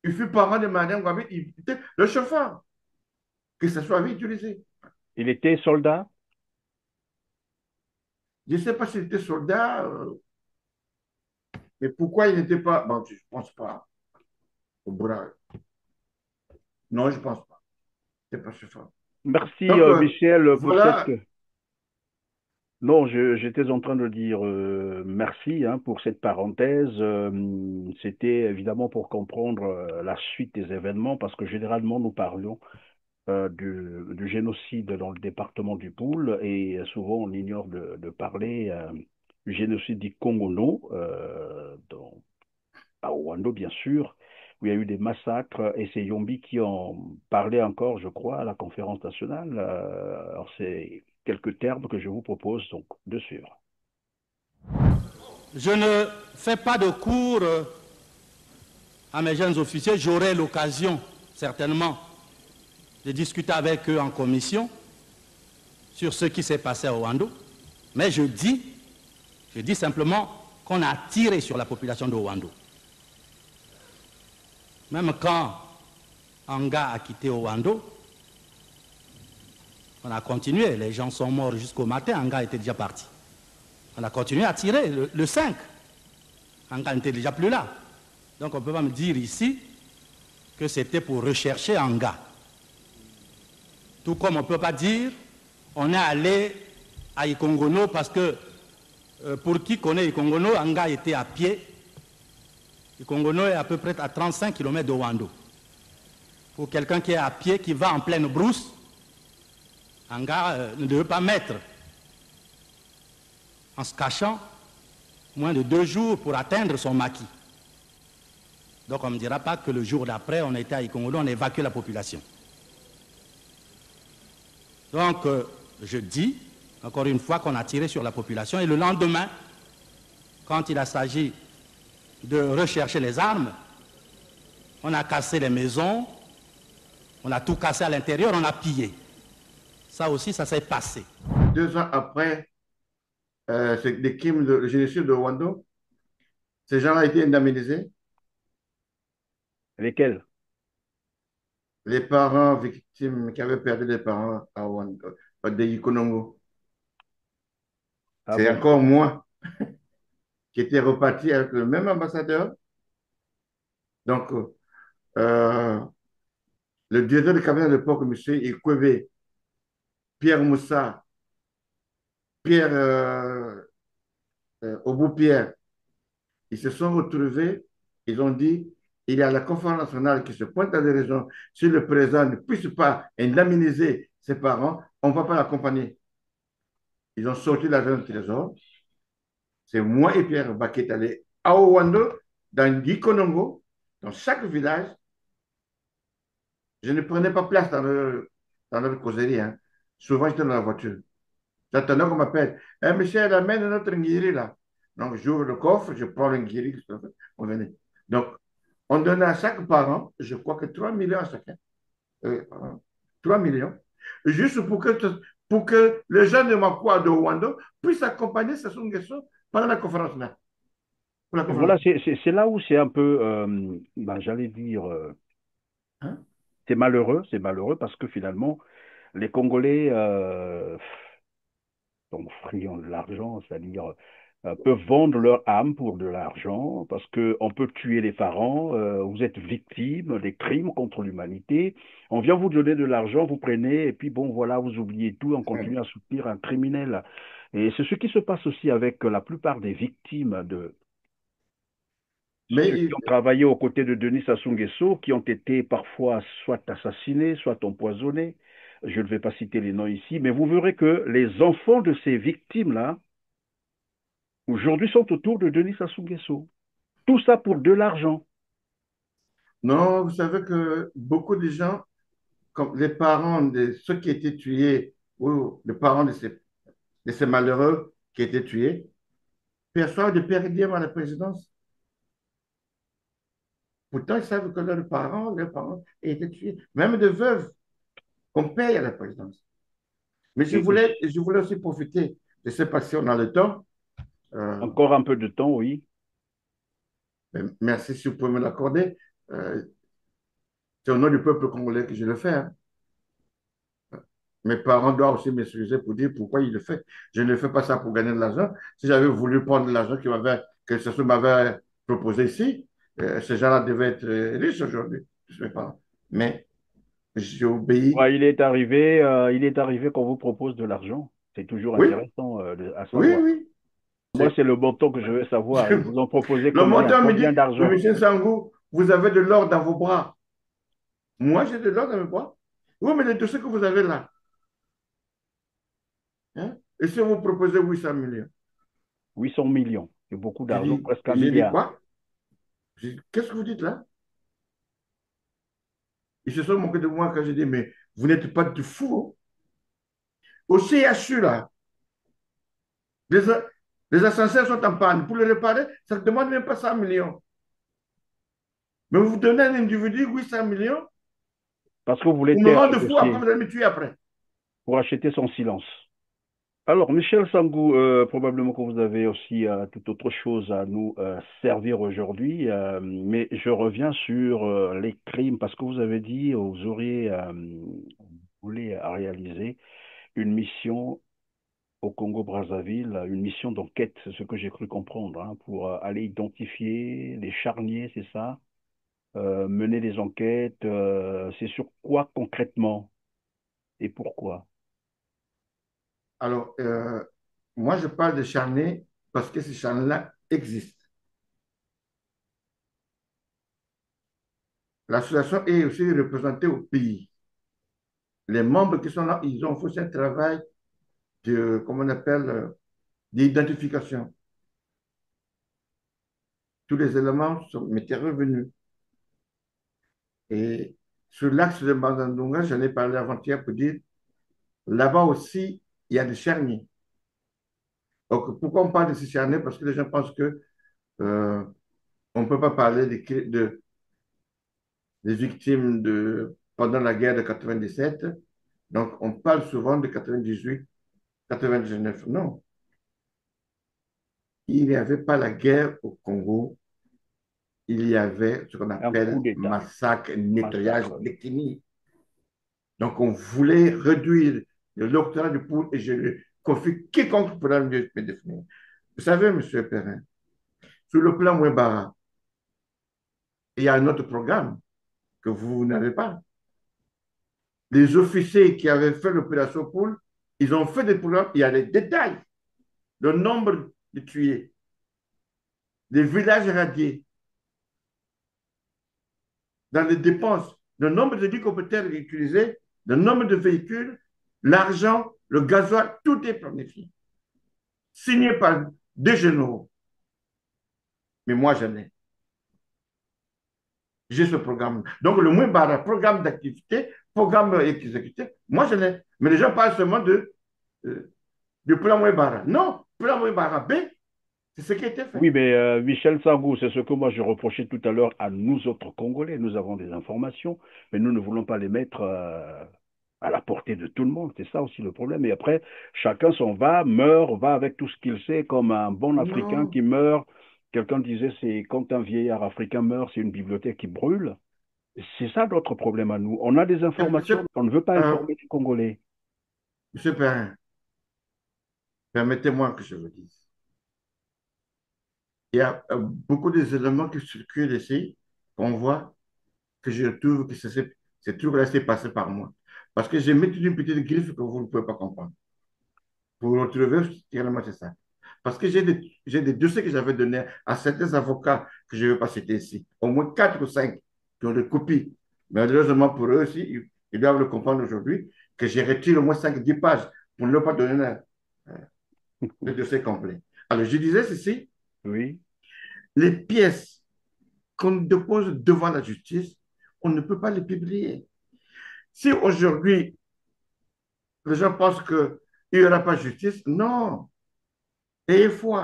Il fut parent de Madame Gambit. Il était le chauffeur que ce soit avait utilisé. Il était soldat? Je ne sais pas s'il était soldat, mais pourquoi il n'était pas. Bon, je ne pense pas. Obura. Non, je ne pense pas. Il n'était pas chauffeur. Merci, Donc, Michel, pour voilà. cette... Non, j'étais en train de dire merci hein, pour cette parenthèse. C'était évidemment pour comprendre la suite des événements, parce que généralement nous parlions du génocide dans le département du Poul, et souvent on ignore de parler du génocide du Congo, à Rwanda bien sûr, où il y a eu des massacres, et c'est Yombi qui en parlait encore, je crois, à la conférence nationale. Alors c'est quelques termes que je vous propose donc de suivre. Je ne fais pas de cours à mes jeunes officiers. J'aurai l'occasion, certainement, de discuter avec eux en commission sur ce qui s'est passé à Oando. Mais je dis simplement qu'on a tiré sur la population de Oando. Même quand Anga a quitté Oando, on a continué. Les gens sont morts jusqu'au matin. Anga était déjà parti. On a continué à tirer le 5. Anga n'était déjà plus là. Donc on ne peut pas me dire ici que c'était pour rechercher Anga. Tout comme on ne peut pas dire on est allé à Ikongono parce que pour qui connaît Ikongono, Anga était à pied. Ikongono est à peu près à 35 km de Oando. Pour quelqu'un qui est à pied, qui va en pleine brousse, Anga ne devait pas mettre en se cachant moins de 2 jours pour atteindre son maquis. Donc on ne me dira pas que le jour d'après, on était à Ikongono, on a évacué la population. Donc je dis, encore une fois, qu'on a tiré sur la population, et le lendemain, quand il a s'agi de rechercher les armes, on a cassé les maisons, on a tout cassé à l'intérieur, on a pillé. Ça aussi, ça s'est passé. 2 ans après le génocide de Rwanda, Ces gens-là été indemnisés. Lesquels? Les parents victimes qui avaient perdu des parents à de Ikonongo. Ah C'est bon? encore moi qui étais reparti avec le même ambassadeur. Donc, euh, le directeur de cabinet de l'époque, M. Ikwebe, Pierre Moussa, Pierre Obou-Pierre, ils se sont retrouvés, ils ont dit, il y a la conférence nationale qui se pointe à des régions. Si le président ne puisse pas indemniser ses parents, on ne va pas l'accompagner. Ils ont sorti l'argent du trésor. C'est moi et Pierre Baquet allés à Owando, dans Gikonongo, dans chaque village. Je ne prenais pas place dans leur causerie. Hein. Souvent, j'étais dans la voiture. J'attendais qu'on m'appelle. Eh, Michel, amène notre ngiri là. Donc, j'ouvre le coffre, je prends le ngiri. On venait. Donc, on donnait à chaque parent, je crois que 3 millions à chacun. 3 millions. Juste pour que les gens de Makwa de Rwanda puissent accompagner Sassou Nguesso pendant la conférence là. Pour la Et conférence. voilà, c'est là où c'est un peu, ben, j'allais dire, Hein? c'est malheureux parce que finalement, les Congolais sont friands de l'argent, c'est-à-dire peuvent vendre leur âme pour de l'argent parce qu'on peut tuer les parents, vous êtes victime des crimes contre l'humanité, on vient vous donner de l'argent, vous prenez, et puis bon, voilà, vous oubliez tout, on continue à soutenir un criminel. Et c'est ce qui se passe aussi avec la plupart des victimes de ceux qui Mais ont travaillé aux côtés de Denis Sassou Nguesso, qui ont été parfois soit assassinés, soit empoisonnés. Je ne vais pas citer les noms ici, mais vous verrez que les enfants de ces victimes-là, aujourd'hui, sont autour de Denis Sassou Nguesso. Tout ça pour de l'argent. non, vous savez que beaucoup de gens, comme les parents de ceux qui étaient tués, ou les parents de ces malheureux qui étaient tués, perçoivent de péridiem à la présidence. Pourtant, ils savent que leurs parents étaient tués. Même de veuves qu'on paye à la présidence. Mais Et je voulais aussi profiter de cette passion dans le temps. Euh, encore un peu de temps, oui. Merci si vous pouvez me l'accorder. Euh, c'est au nom du peuple congolais que je le fais. Hein. Mes parents doivent aussi m'excuser pour dire pourquoi ils le font. Je ne fais pas ça pour gagner de l'argent. Si j'avais voulu prendre de l'argent que ce m'avait proposé ici, ces gens-là devaient être riches aujourd'hui, mes parents. Mais j'ai obéi. Ouais, il est arrivé qu'on vous propose de l'argent. C'est toujours Oui, intéressant à oui, savoir. oui. Moi, c'est le montant que je veux savoir. Ils vous ont proposé Le combien? montant me Combien dit, mais d'argent? monsieur Sangou, vous avez de l'or dans vos bras. Moi, j'ai de l'or dans mes bras. Oui, mais de ce que vous avez là. Hein? Et si vous proposez 800 millions, 800 millions. C'est beaucoup d'argent, presque un j'ai dit milliard. quoi? Qu'est-ce que vous dites là? Ils se sont moqués de moi quand j'ai dit, mais vous n'êtes pas de fou. Au CHU, là, les, les ascenseurs sont en panne. Pour les réparer, ça ne demande même pas 100 millions. Mais vous donnez à un individu 800 millions Parce que vous voulez pour me taire rendre le fou, après dossier, vous allez me tuer après. pour acheter son silence. Alors, Michel Sangou, probablement que vous avez aussi toute autre chose à nous servir aujourd'hui, mais je reviens sur les crimes, parce que vous avez dit, vous auriez voulu réaliser une mission au Congo-Brazzaville, une mission d'enquête, c'est ce que j'ai cru comprendre, hein, pour aller identifier les charniers, c'est ça, mener des enquêtes, c'est sur quoi concrètement et pourquoi? Alors, moi, je parle de charnés parce que ces charnés-là existent. L'association est aussi représentée au pays. Les membres qui sont là, ils ont fait un travail de, comment on appelle, d'identification. Tous les éléments m'étaient revenus. Et sur l'axe de Mazandunga, j'en ai parlé avant-hier pour dire, là-bas aussi, il y a des charniers. Donc, pourquoi on parle de ces charniers? Parce que les gens pensent que on ne peut pas parler des victimes pendant la guerre de 97. Donc, on parle souvent de 98, 99. Non, il n'y avait pas la guerre au Congo il y avait ce qu'on Un coup appelle d'État, massacre, nettoyage massacre. ethnique. Donc, on voulait réduire l'octroi du pouls et je le confie quiconque pourra mieux me définir. Vous savez, M. Perrin, sur le plan Mwebara, il y a un autre programme que vous n'avez pas. Les officiers qui avaient fait l'opération poule, ils ont fait des programmes, il y a les détails, le nombre de tués, les villages radiés, dans les dépenses, le nombre de hélicoptères utilisés, le nombre de véhicules, l'argent, le gasoil, tout est planifié. Signé par des généraux. Mais moi, j'en ai. J'ai ce programme. Donc, le moins barra, programme d'activité, programme exécuté, moi, j'en ai. Mais les gens parlent seulement du plan moins barra. Non, plan moins barra B, c'est ce qui a été fait. Oui, mais Michel Sagou, c'est ce que moi je reprochais tout à l'heure à nous autres Congolais. Nous avons des informations, mais nous ne voulons pas les mettre à la portée de tout le monde. C'est ça aussi le problème. Et après, chacun s'en va, meurt, va avec tout ce qu'il sait, comme un bon Africain Non. qui meurt. Quelqu'un disait, c'est quand un vieillard africain meurt, c'est une bibliothèque qui brûle. C'est ça notre problème à nous. On a des informations, Monsieur, on ne veut pas euh, informer les Congolais. monsieur Perrin, permettez-moi que je vous dise. Il y a beaucoup d'éléments qui circulent ici, qu'on voit, que je trouve que c'est toujours resté passé par moi. Parce que j'ai mis une petite griffe que vous ne pouvez pas comprendre. Pour retrouver, finalement, c'est ça. Parce que j'ai des dossiers que j'avais donnés à certains avocats que je ne vais pas citer ici. Au moins 4 ou 5 qui ont des copies. Mais malheureusement pour eux aussi, ils doivent le comprendre aujourd'hui, que j'ai retiré au moins 5 10 pages pour ne pas donner le dossier complet. Alors, je disais ceci, Oui. les pièces qu'on dépose devant la justice, on ne peut pas les publier. Si aujourd'hui, les gens pensent qu'il n'y aura pas de justice, non. Et il faut.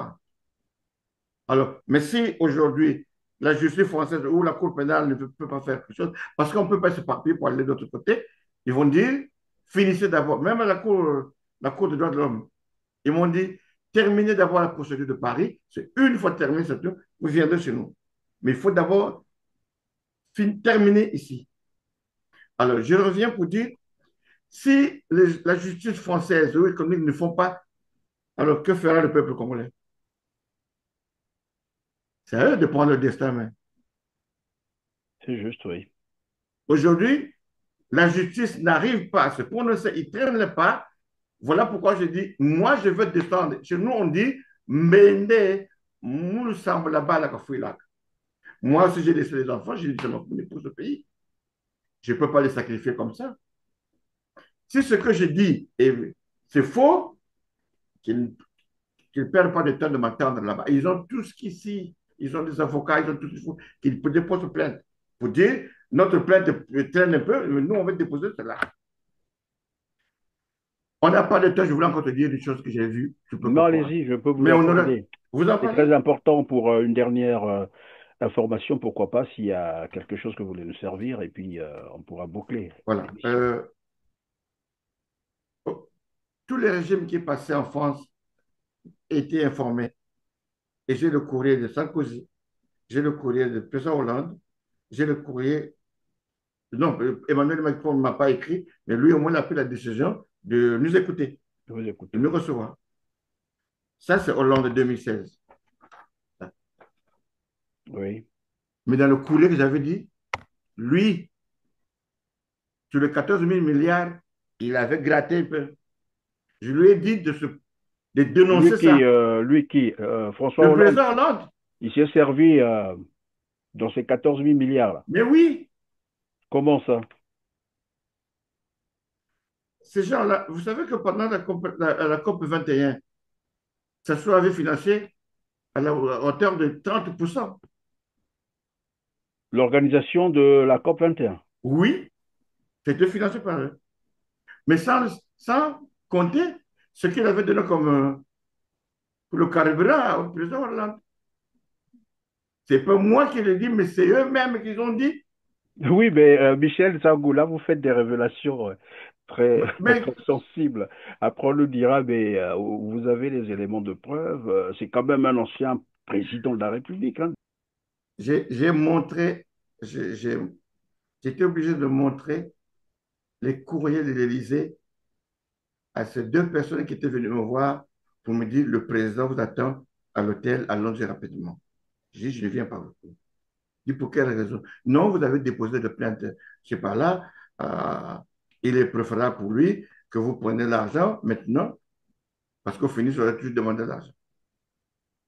Alors, mais si aujourd'hui, la justice française ou la Cour pénale ne peut pas faire quelque chose, parce qu'on ne peut pas se papier pour aller de l'autre côté, ils vont dire, finissez d'abord, même à la cour des droits de l'homme, ils m'ont dit, terminez d'abord la procédure de Paris, c'est une fois terminé, vous viendrez chez nous. Mais il faut d'abord terminer ici. Alors, je reviens pour dire, si la justice française ou économique ne font pas, alors que fera le peuple congolais? C'est à eux de prendre le destin. Mais C'est juste, oui. aujourd'hui, la justice n'arrive pas à se prononcer, ils ne traînent le pas. Voilà pourquoi je dis, moi, je veux descendre. Chez nous, on dit, Mende, nous sommes là-bas, là, là. Moi, si j'ai laissé les enfants, j'ai dit, je m'en pour ce pays. Je ne peux pas les sacrifier comme ça. Si ce que je dis, c'est faux, qu'ils ne perdent pas de temps de m'attendre là-bas. Ils ont tout ce qu'ici, ils ont des avocats, ils ont tout ce qu'il faut, qu'ils déposent plainte. Pour dire, notre plainte traîne un peu, mais nous, on va déposer cela. On n'a pas de temps, je voulais encore te dire des choses que j'ai vues, je peux Non, pas croire. allez-y, je peux vous Mais on aura. accorder. Vous en C'est parlez? très important pour une dernière information, pourquoi pas, s'il y a quelque chose que vous voulez nous servir, et puis on pourra boucler Voilà. l'émission. Tous les régimes qui passaient en France étaient informés. Et j'ai le courrier de Sarkozy, j'ai le courrier de président Hollande, j'ai le courrier. Non, Emmanuel Macron ne m'a pas écrit, mais lui, au moins, il a pris la décision de nous écouter, Je vous écoute, de nous oui. recevoir. Ça, c'est Hollande 2016. Oui. Mais dans le courrier que j'avais dit, lui, sur les 14 000 milliards, il avait gratté un peu. Je lui ai dit de dénoncer ça. François Le Hollande, président Hollande, il s'est servi dans ces 14 000 milliards là. mais oui, Comment ça? ces gens-là, vous savez que pendant la COP 21, ça soit avait financé à la hauteur de 30%. L'organisation de la COP 21. Oui, c'était financé par eux. Mais sans compter ce qu'il avait donné comme pour le carburant au président Hollande. C'est pas moi qui l'ai dit, mais c'est eux-mêmes qui ont dit. Oui, mais Michel Zangou, là, vous faites des révélations très, Mais très sensibles. Après, on nous dira, mais vous avez les éléments de preuve. C'est quand même un ancien président de la République, hein. j'ai montré, j'étais obligé de montrer les courriers de l'Élysée à ces deux personnes qui étaient venues me voir pour me dire le président vous attend à l'hôtel, allons-y rapidement. J'ai dit, je ne viens pas beaucoup. Je dis, pour quelle raison? Non, vous avez déposé de plainte, je sais pas là, euh, il est préférable pour lui que vous preniez l'argent maintenant, parce qu'au fini, j'aurais toujours demandé l'argent.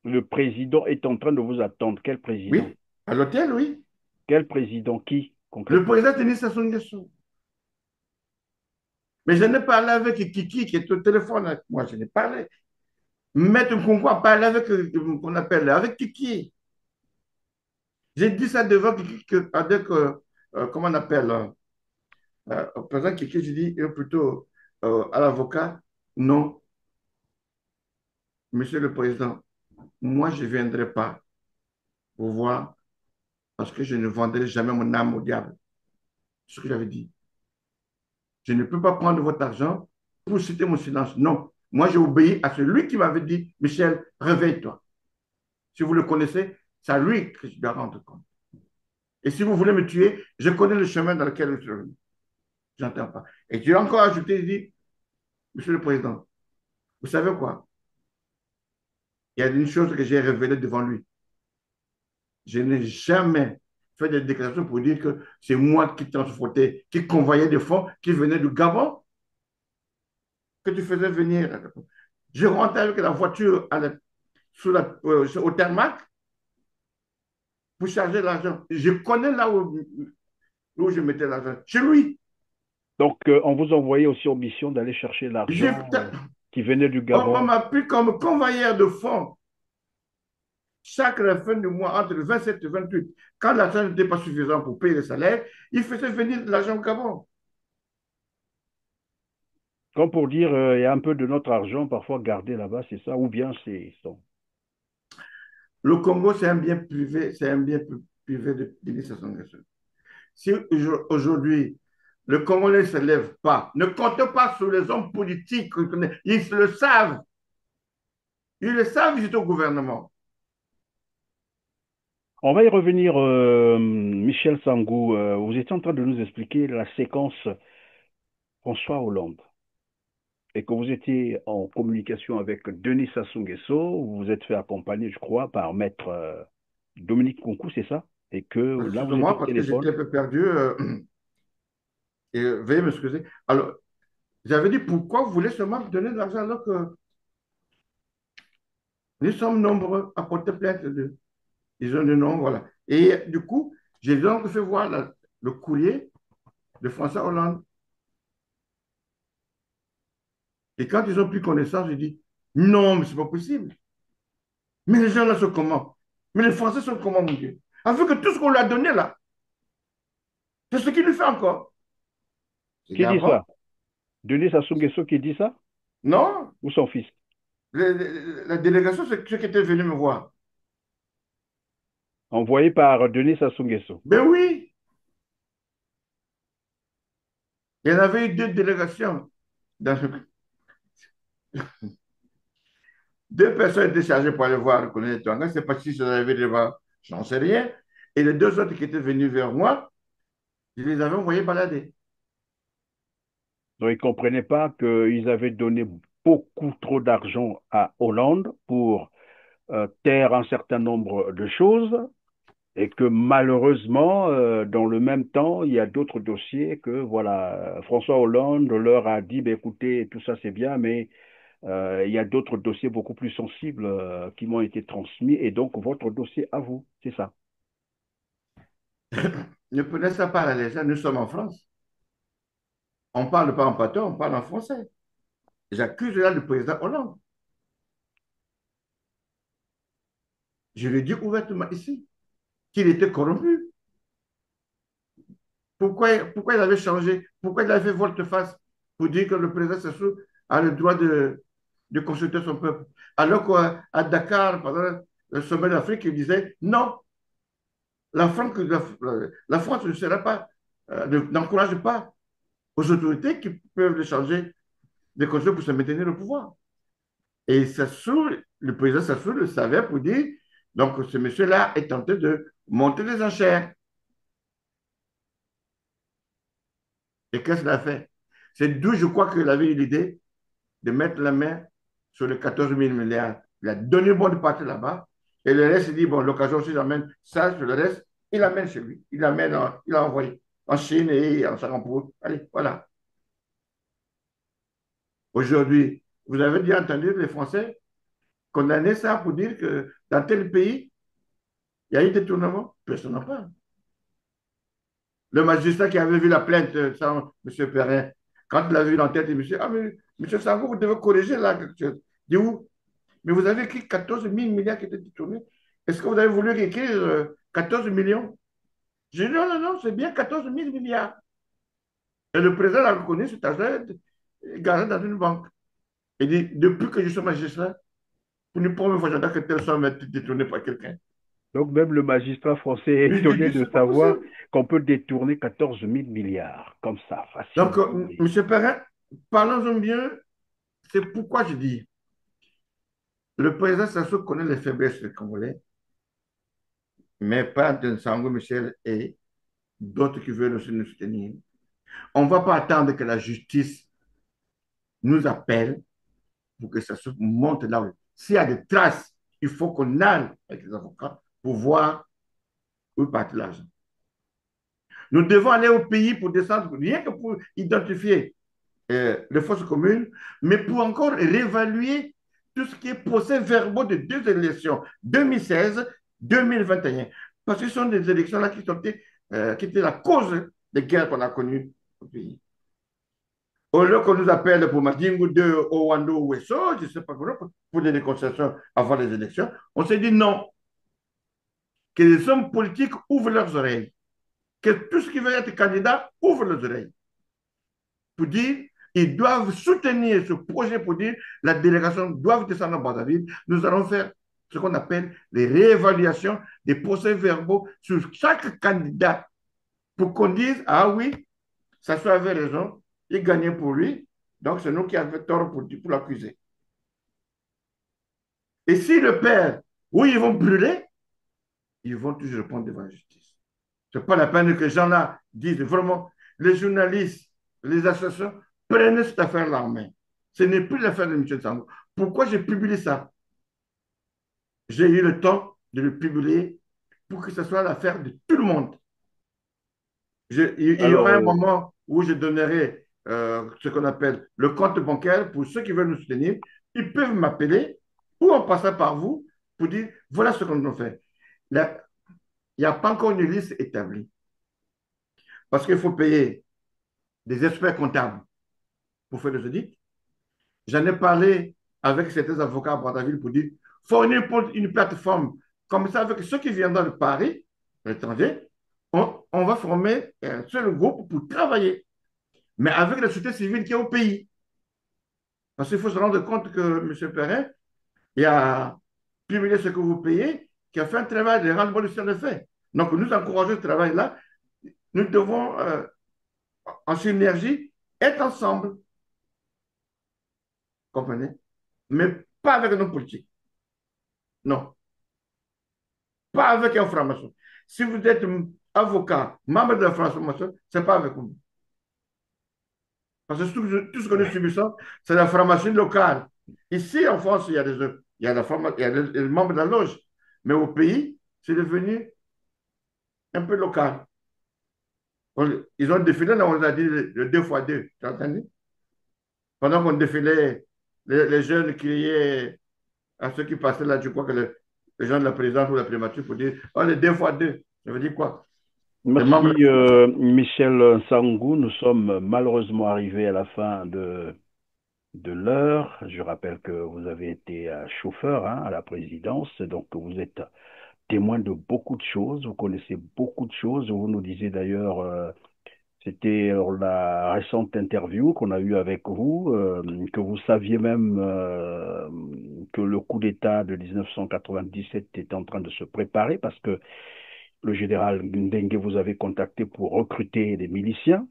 Le président est en train de vous attendre. Quel président? Oui, à l'hôtel, oui. Quel président? Qui, Le concrètement? président tenait sa son dessous. Mais je n'ai parlé avec Kiki qui est au téléphone avec moi. Je n'ai parlé. Maître Nkonkwo a parlé avec, qu'on appelle, avec Kiki. J'ai dit ça devant Kiki, avec, comment on appelle, au président Kiki, j'ai dit plutôt à l'avocat, non, monsieur le président, moi je ne viendrai pas vous voir parce que je ne vendrai jamais mon âme au diable. C'est ce que j'avais dit. Je ne peux pas prendre votre argent pour citer mon silence. Non. Moi, j'ai obéi à celui qui m'avait dit, Michel, réveille-toi. Si vous le connaissez, c'est à lui que je dois rendre compte. Et si vous voulez me tuer, je connais le chemin dans lequel je suis venu. Je n'entends pas. Et tu as encore ajouté, il dit, Monsieur le Président, vous savez quoi? Il y a une chose que j'ai révélée devant lui. Je n'ai jamais fait des déclarations pour dire que c'est moi qui transportais, qui convoyais des fonds qui venaient du Gabon, que tu faisais venir. Je rentrais avec la voiture au Thermac pour charger l'argent. Je connais là où je mettais l'argent. Chez lui. Donc, on vous envoyait aussi en mission d'aller chercher l'argent qui venait du On Gabon. m'a pris comme convoyeur de fonds. Chaque fin du mois, entre le 27 et le 28, quand l'argent n'était pas suffisant pour payer les salaires, il faisait venir de l'argent au Gabon. Comme pour dire, il y a un peu de notre argent parfois gardé là-bas, c'est ça, ou bien c'est... Le Congo, c'est un bien privé, c'est un bien privé de l'administration nationale. Si aujourd'hui, le Congolais ne se lève pas, ne compte pas sur les hommes politiques, ils le savent. Ils le savent, ils sont au gouvernement. On va y revenir, Michel Sangou. Vous étiez en train de nous expliquer la séquence François Hollande et que vous étiez en communication avec Denis Sassou Nguesso. Vous vous êtes fait accompagner, je crois, par maître Dominique Nkonkwo, c'est ça? Et que là, vous êtes Excusez-moi, au parce que j'étais téléphone. un peu perdu. Et veuillez m'excuser. Alors, j'avais dit pourquoi vous voulez seulement me donner de l'argent alors que nous sommes nombreux à porter plainte. Ils ont dit non, voilà. Et du coup, j'ai donc fait voir le courrier de François Hollande. Et quand ils ont pris connaissance, j'ai dit non, mais c'est pas possible. Mais les gens là sont comment? Mais les Français sont comment, mon Dieu? Avec que tout ce qu'on lui a donné là, c'est ce qu'il lui fait encore. J'ai dit Qui dit avant. ça? Denis Sassou Nguesso qui dit ça? Non, Ou son fils? la délégation, c'est ceux qui étaient venus me voir. Envoyé par Denis Sassou Nguesso. Ben oui, il y en avait eu deux délégations. Deux personnes étaient chargées pour aller voir le colonel Twanga. C'est pas si je l'avais devant, je n'en sais rien. Et les deux autres qui étaient venus vers moi, je les avais envoyés balader. Donc, ils ne comprenaient pas qu'ils avaient donné beaucoup trop d'argent à Hollande pour taire un certain nombre de choses et que malheureusement, dans le même temps, il y a d'autres dossiers que, voilà, François Hollande leur a dit, ben, écoutez, tout ça c'est bien, mais il y a d'autres dossiers beaucoup plus sensibles qui m'ont été transmis et donc votre dossier à vous, c'est ça. Ne prenez ça pas à la légère, nous sommes en France. On ne parle pas en patois, on parle en français. J'accuse là le président Hollande. Je lui dis ouvertement ici qu'il était corrompu. Pourquoi il avait changé? Pourquoi il avait fait volte-face pour dire que le président Sassou a le droit de consulter son peuple? Alors qu'à Dakar, pendant le sommet d'Afrique, il disait non, la France ne sera pas, n'encourage pas aux autorités qui peuvent le changer de constitution pour se maintenir au pouvoir. Et Sassou, le président Sassou le savait pour dire Donc, ce monsieur-là est tenté de monter les enchères. Et qu'est-ce qu'il a fait? C'est d'où je crois qu'il avait eu l'idée de mettre la main sur les 14 000 milliards. Il a donné une bonne partie là-bas. Et le reste, il dit, bon, l'occasion, si j'amène ça sur le reste, il l'amène chez lui. Il a envoyé en Chine et en Singapour. Allez, voilà. Aujourd'hui, vous avez déjà entendu les Français condamner ça pour dire que dans tel pays, il y a eu des détournement. Personne n'en parle. Le magistrat qui avait vu la plainte sans M. Perrin, quand il l'a vu dans la tête, il me dit, ah, mais M. Sango, vous devez corriger là quelque chose. Il dit où? Mais vous avez écrit 14 000 milliards qui étaient détournés. Est-ce que vous avez voulu écrire 14 millions? J'ai dit, non, non, non, c'est bien 14 000 milliards. Et le président a reconnu cet argent gardé dans une banque. Il dit, depuis que je suis magistrat, pour une première fois, j'entends que telle somme a été détournée par quelqu'un. Donc même le magistrat français est Mais je étonné dis, de c'est pas savoir possible. qu'on peut détourner 14 000 milliards, comme ça, Donc, facilement. M. Perrin, parlons-en bien. C'est pourquoi je dis, le président Sassou connaît les faiblesses des Congolais, mais pas de Sango Michel et d'autres qui veulent aussi nous soutenir. On ne va pas attendre que la justice nous appelle pour que ça se monte là où. S'il y a des traces, il faut qu'on aille avec les avocats pour voir où part l'argent. Nous devons aller au pays pour descendre, rien que pour identifier les fausses communes, mais pour encore réévaluer tout ce qui est procès-verbaux de deux élections, 2016-2021. Parce que ce sont des élections-là qui étaient la cause des guerres qu'on a connues au pays. Au lieu qu'on nous appelle pour Madingu 2, Owando, Wesso, je ne sais pas quoi, pour des négociations avant les élections, on s'est dit non, que les hommes politiques ouvrent leurs oreilles, que tout ce qui veut être candidat ouvre leurs oreilles, pour dire ils doivent soutenir ce projet, pour dire la délégation doit descendre à Brazzaville. Nous allons faire ce qu'on appelle les réévaluations des procès-verbaux sur chaque candidat pour qu'on dise, ah oui, Sassou avait raison, il gagnait pour lui, donc c'est nous qui avons tort pour l'accuser. Et si le père, oui, ils vont brûler, ils vont toujours répondre devant la justice. Ce n'est pas la peine que les gens-là disent vraiment, les journalistes, les associations, prenez cette affaire-là en main. Ce n'est plus l'affaire de M. Sango. Pourquoi j'ai publié ça? J'ai eu le temps de le publier pour que ce soit l'affaire de tout le monde. Il y aura un Alors, moment où je donnerai ce qu'on appelle le compte bancaire pour ceux qui veulent nous soutenir. Ils peuvent m'appeler ou en passant par vous pour dire voilà ce qu'on a fait. Là, il n'y a pas encore une liste établie parce qu'il faut payer des experts comptables pour faire des audits. J'en ai parlé avec certains avocats à Brazzaville pour dire fournir une plateforme comme ça avec ceux qui viendront de Paris, l'étranger, on va former un seul groupe pour travailler, mais avec la société civile qui est au pays. Parce qu'il faut se rendre compte que M. Perrin, il a publié ce que vous payez, qui a fait un travail de rendre bon de fait. Donc, nous encourageons ce travail-là. Nous devons, en synergie, être ensemble. Comprenez? Mais pas avec nos politiques. Non. Pas avec un franc-maçon. Si vous êtes avocat, membre de la franc-maçon, ce n'est pas avec nous. Parce que tout ce que nous subissons, c'est la franc-maçonnerie locale. Ici, en France, il y a les membres de la loge. Mais au pays, c'est devenu un peu local. Ils ont défilé, là, on a dit le 2x2. Tu as entendu? Pendant qu'on défilait, les jeunes criaient à ceux qui passaient là, je crois que les gens de la présidence ou de la primature pour dire oh, les 2x2. Ça veut dire quoi? merci Michel Sangou. Nous sommes malheureusement arrivés à la fin de l'heure. Je rappelle que vous avez été chauffeur à la présidence, donc vous êtes témoin de beaucoup de choses, vous connaissez beaucoup de choses. Vous nous disiez d'ailleurs, c'était la récente interview qu'on a eue avec vous, que vous saviez même que le coup d'État de 1997 était en train de se préparer parce que le général Ndengue vous avait contacté pour recruter des miliciens.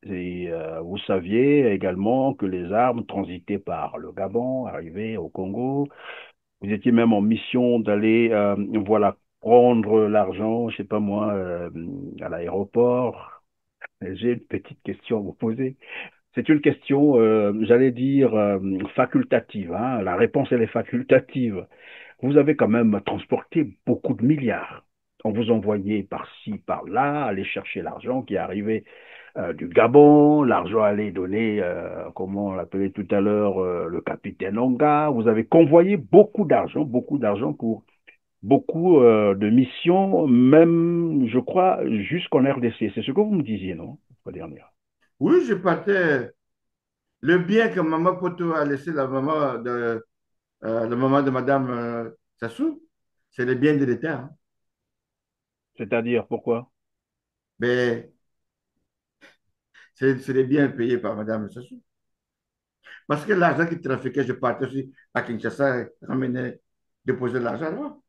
Et vous saviez également que les armes transitaient par le Gabon, arrivaient au Congo, Vous étiez même en mission d'aller, voilà, prendre l'argent, je sais pas moi, à l'aéroport. J'ai une petite question à vous poser. C'est une question, j'allais dire, facultative, hein. La réponse, elle est facultative. Vous avez quand même transporté beaucoup de milliards. On vous envoyait par-ci, par-là, aller chercher l'argent qui arrivait du Gabon, l'argent allait donner, comment on l'appelait tout à l'heure, le capitaine Onga. Vous avez convoyé beaucoup d'argent pour beaucoup de missions, même, je crois, jusqu'en RDC. C'est ce que vous me disiez, non? La dernière. Oui, je partais. Le bien que Maman Poto a laissé la maman de Madame Sassou, c'est le bien de l'État, hein. C'est-à-dire, pourquoi? Mais c'est les biens payés par Madame Sassou. Parce que l'argent qui trafiquait, je partais aussi à Kinshasa, ramener, déposer l'argent là, pour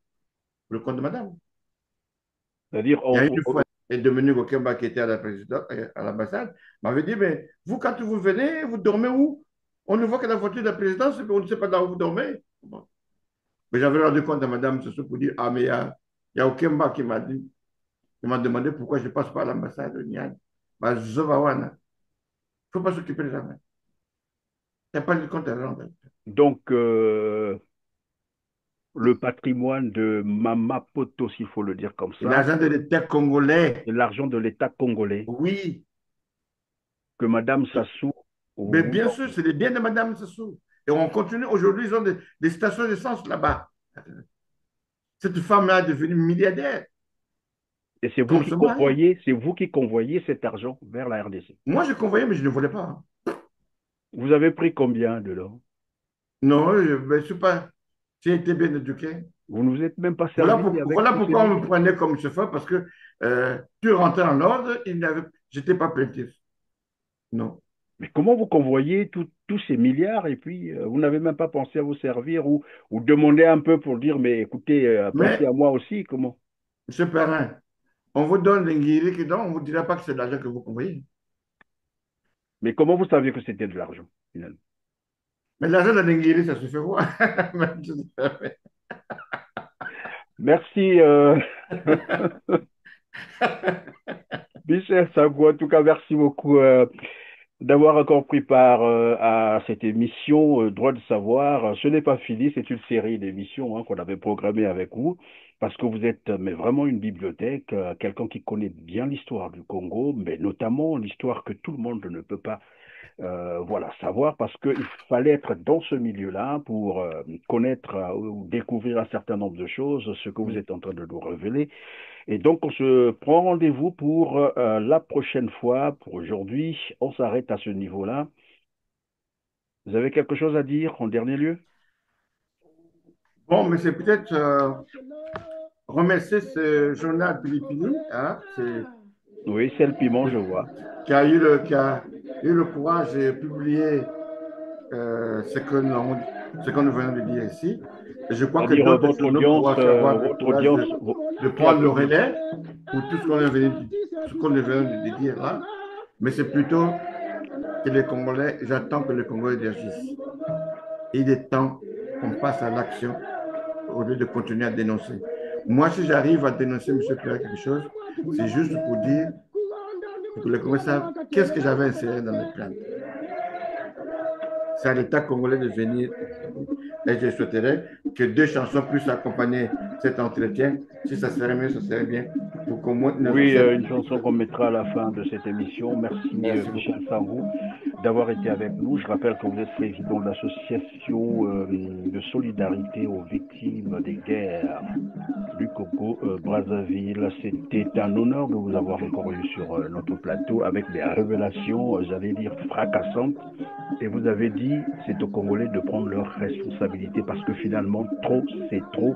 le compte de Madame. C'est-à-dire, Il y a une fois, et Dominique Okemba qui était à à l'ambassade, m'avait dit, mais vous, quand vous venez, vous dormez où? On ne voit que la voiture de la présidence, et puis on ne sait pas où vous dormez. Bon. Mais j'avais rendu compte à Madame Sassou pour dire, ah, mais il y a Okemba qui m'a dit, il m'a demandé pourquoi je ne passe pas à l'ambassade de Nian. Bah, Zovawana. Il ne faut pas s'occuper des gens. Il n'y a pas de compte à rendre. donc, le patrimoine de Mama Poto, s'il faut le dire comme Et ça, l'argent de l'État congolais, c'est l'argent de l'État congolais oui. que Madame Sassou Mais vous... bien sûr, c'est les biens de Madame Sassou. Et on continue. Aujourd'hui, ils ont des stations d'essence là-bas. Cette femme-là est devenue milliardaire. Et Comme ce moyen. c'est vous qui convoyez cet argent vers la RDC. Moi, je convoyais, mais je ne voulais pas, hein. Vous avez pris combien de l'or? Non, je ne suis pas. J'ai été bien éduqué. Vous ne vous êtes même pas servi avec Voilà tous ces pourquoi on me milliards. prenait comme chauffeur, parce que tu rentrais en ordre, je n'étais pas plaintif. Non. Mais comment vous convoyez tous ces milliards et puis vous n'avez même pas pensé à vous servir ou demander un peu pour dire, mais écoutez, pensez Mais, à moi aussi, comment? M. Perrin, on vous donne l'ingérie, donc on ne vous dira pas que c'est de l'argent que vous convoyez. Mais comment vous saviez que c'était de l'argent, finalement? Mais l'argent de l'ingérie, ça se fait voir. Merci, Michel Sagou. En tout cas, merci beaucoup d'avoir encore pris part à cette émission Droit de savoir. Ce n'est pas fini, c'est une série d'émissions, hein, qu'on avait programmées avec vous, parce que vous êtes mais vraiment une bibliothèque, quelqu'un qui connaît bien l'histoire du Congo, mais notamment l'histoire que tout le monde ne peut pas voilà, savoir, parce qu'il fallait être dans ce milieu-là pour connaître ou découvrir un certain nombre de choses, ce que vous êtes en train de nous révéler. Et donc, on se prend rendez-vous pour la prochaine fois. Pour aujourd'hui, on s'arrête à ce niveau-là. Vous avez quelque chose à dire en dernier lieu? Bon, mais c'est peut-être remercier ce journal Pilipili, hein, Oui, c'est le piment, je vois. qui a eu le courage de publier ce que nous venons de dire ici. Et je crois que C'est-à-dire d'autres journaux pourront avoir le votre courage audience de qui a prendre le relais pour tout ce qu'on est venu de dire là. Mais c'est plutôt que les Congolais, j'attends que les Congolais réagissent. Il est temps qu'on passe à l'action au lieu de continuer à dénoncer. Moi, si j'arrive à dénoncer M. Pierre quelque chose, c'est juste pour dire, pour que les Congolais savent qu'est-ce que j'avais inséré dans les plaintes. C'est à l'État congolais de venir. Et je souhaiterais que deux chansons puissent accompagner cet entretien. Si ça serait mieux, ça serait bien. Pour qu'au moins Oui, une chanson qu'on mettra à la fin de cette émission. Merci, Merci Michel beaucoup. Sangou, d'avoir été avec nous. Je rappelle que vous êtes président de l'association de solidarité aux victimes des guerres du Congo Brazzaville. C'était un honneur de vous avoir encore eu sur notre plateau avec des révélations, j'allais dire, fracassantes. Et vous avez dit, c'est aux Congolais de prendre leurs responsabilités parce que finalement, trop, c'est trop.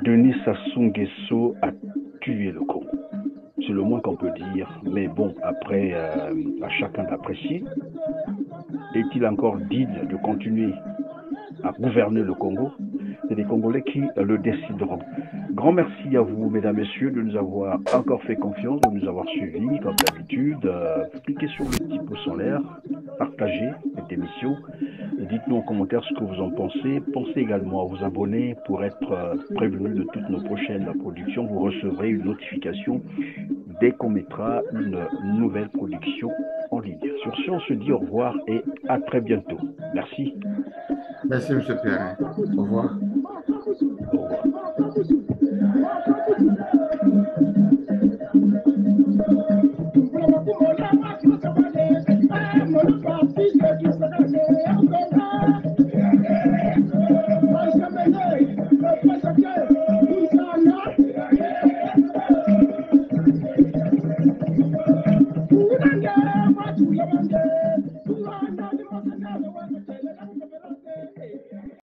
Denis Sassou Nguesso a tué le Congo. C'est le moins qu'on peut dire. Mais bon, après, à chacun d'apprécier. Est-il encore digne de continuer à gouverner le Congo? C'est les Congolais qui le décideront. Grand merci à vous, mesdames, messieurs, de nous avoir encore fait confiance, de nous avoir suivis, comme d'habitude. Cliquez sur le petit pouce en l'air, partagez cette émission. Dites-nous en commentaire ce que vous en pensez. Pensez également à vous abonner pour être prévenu de toutes nos prochaines productions. Vous recevrez une notification dès qu'on mettra une nouvelle production en ligne. Sur ce, on se dit au revoir et à très bientôt. Merci. Merci, M. Perrin. Au revoir.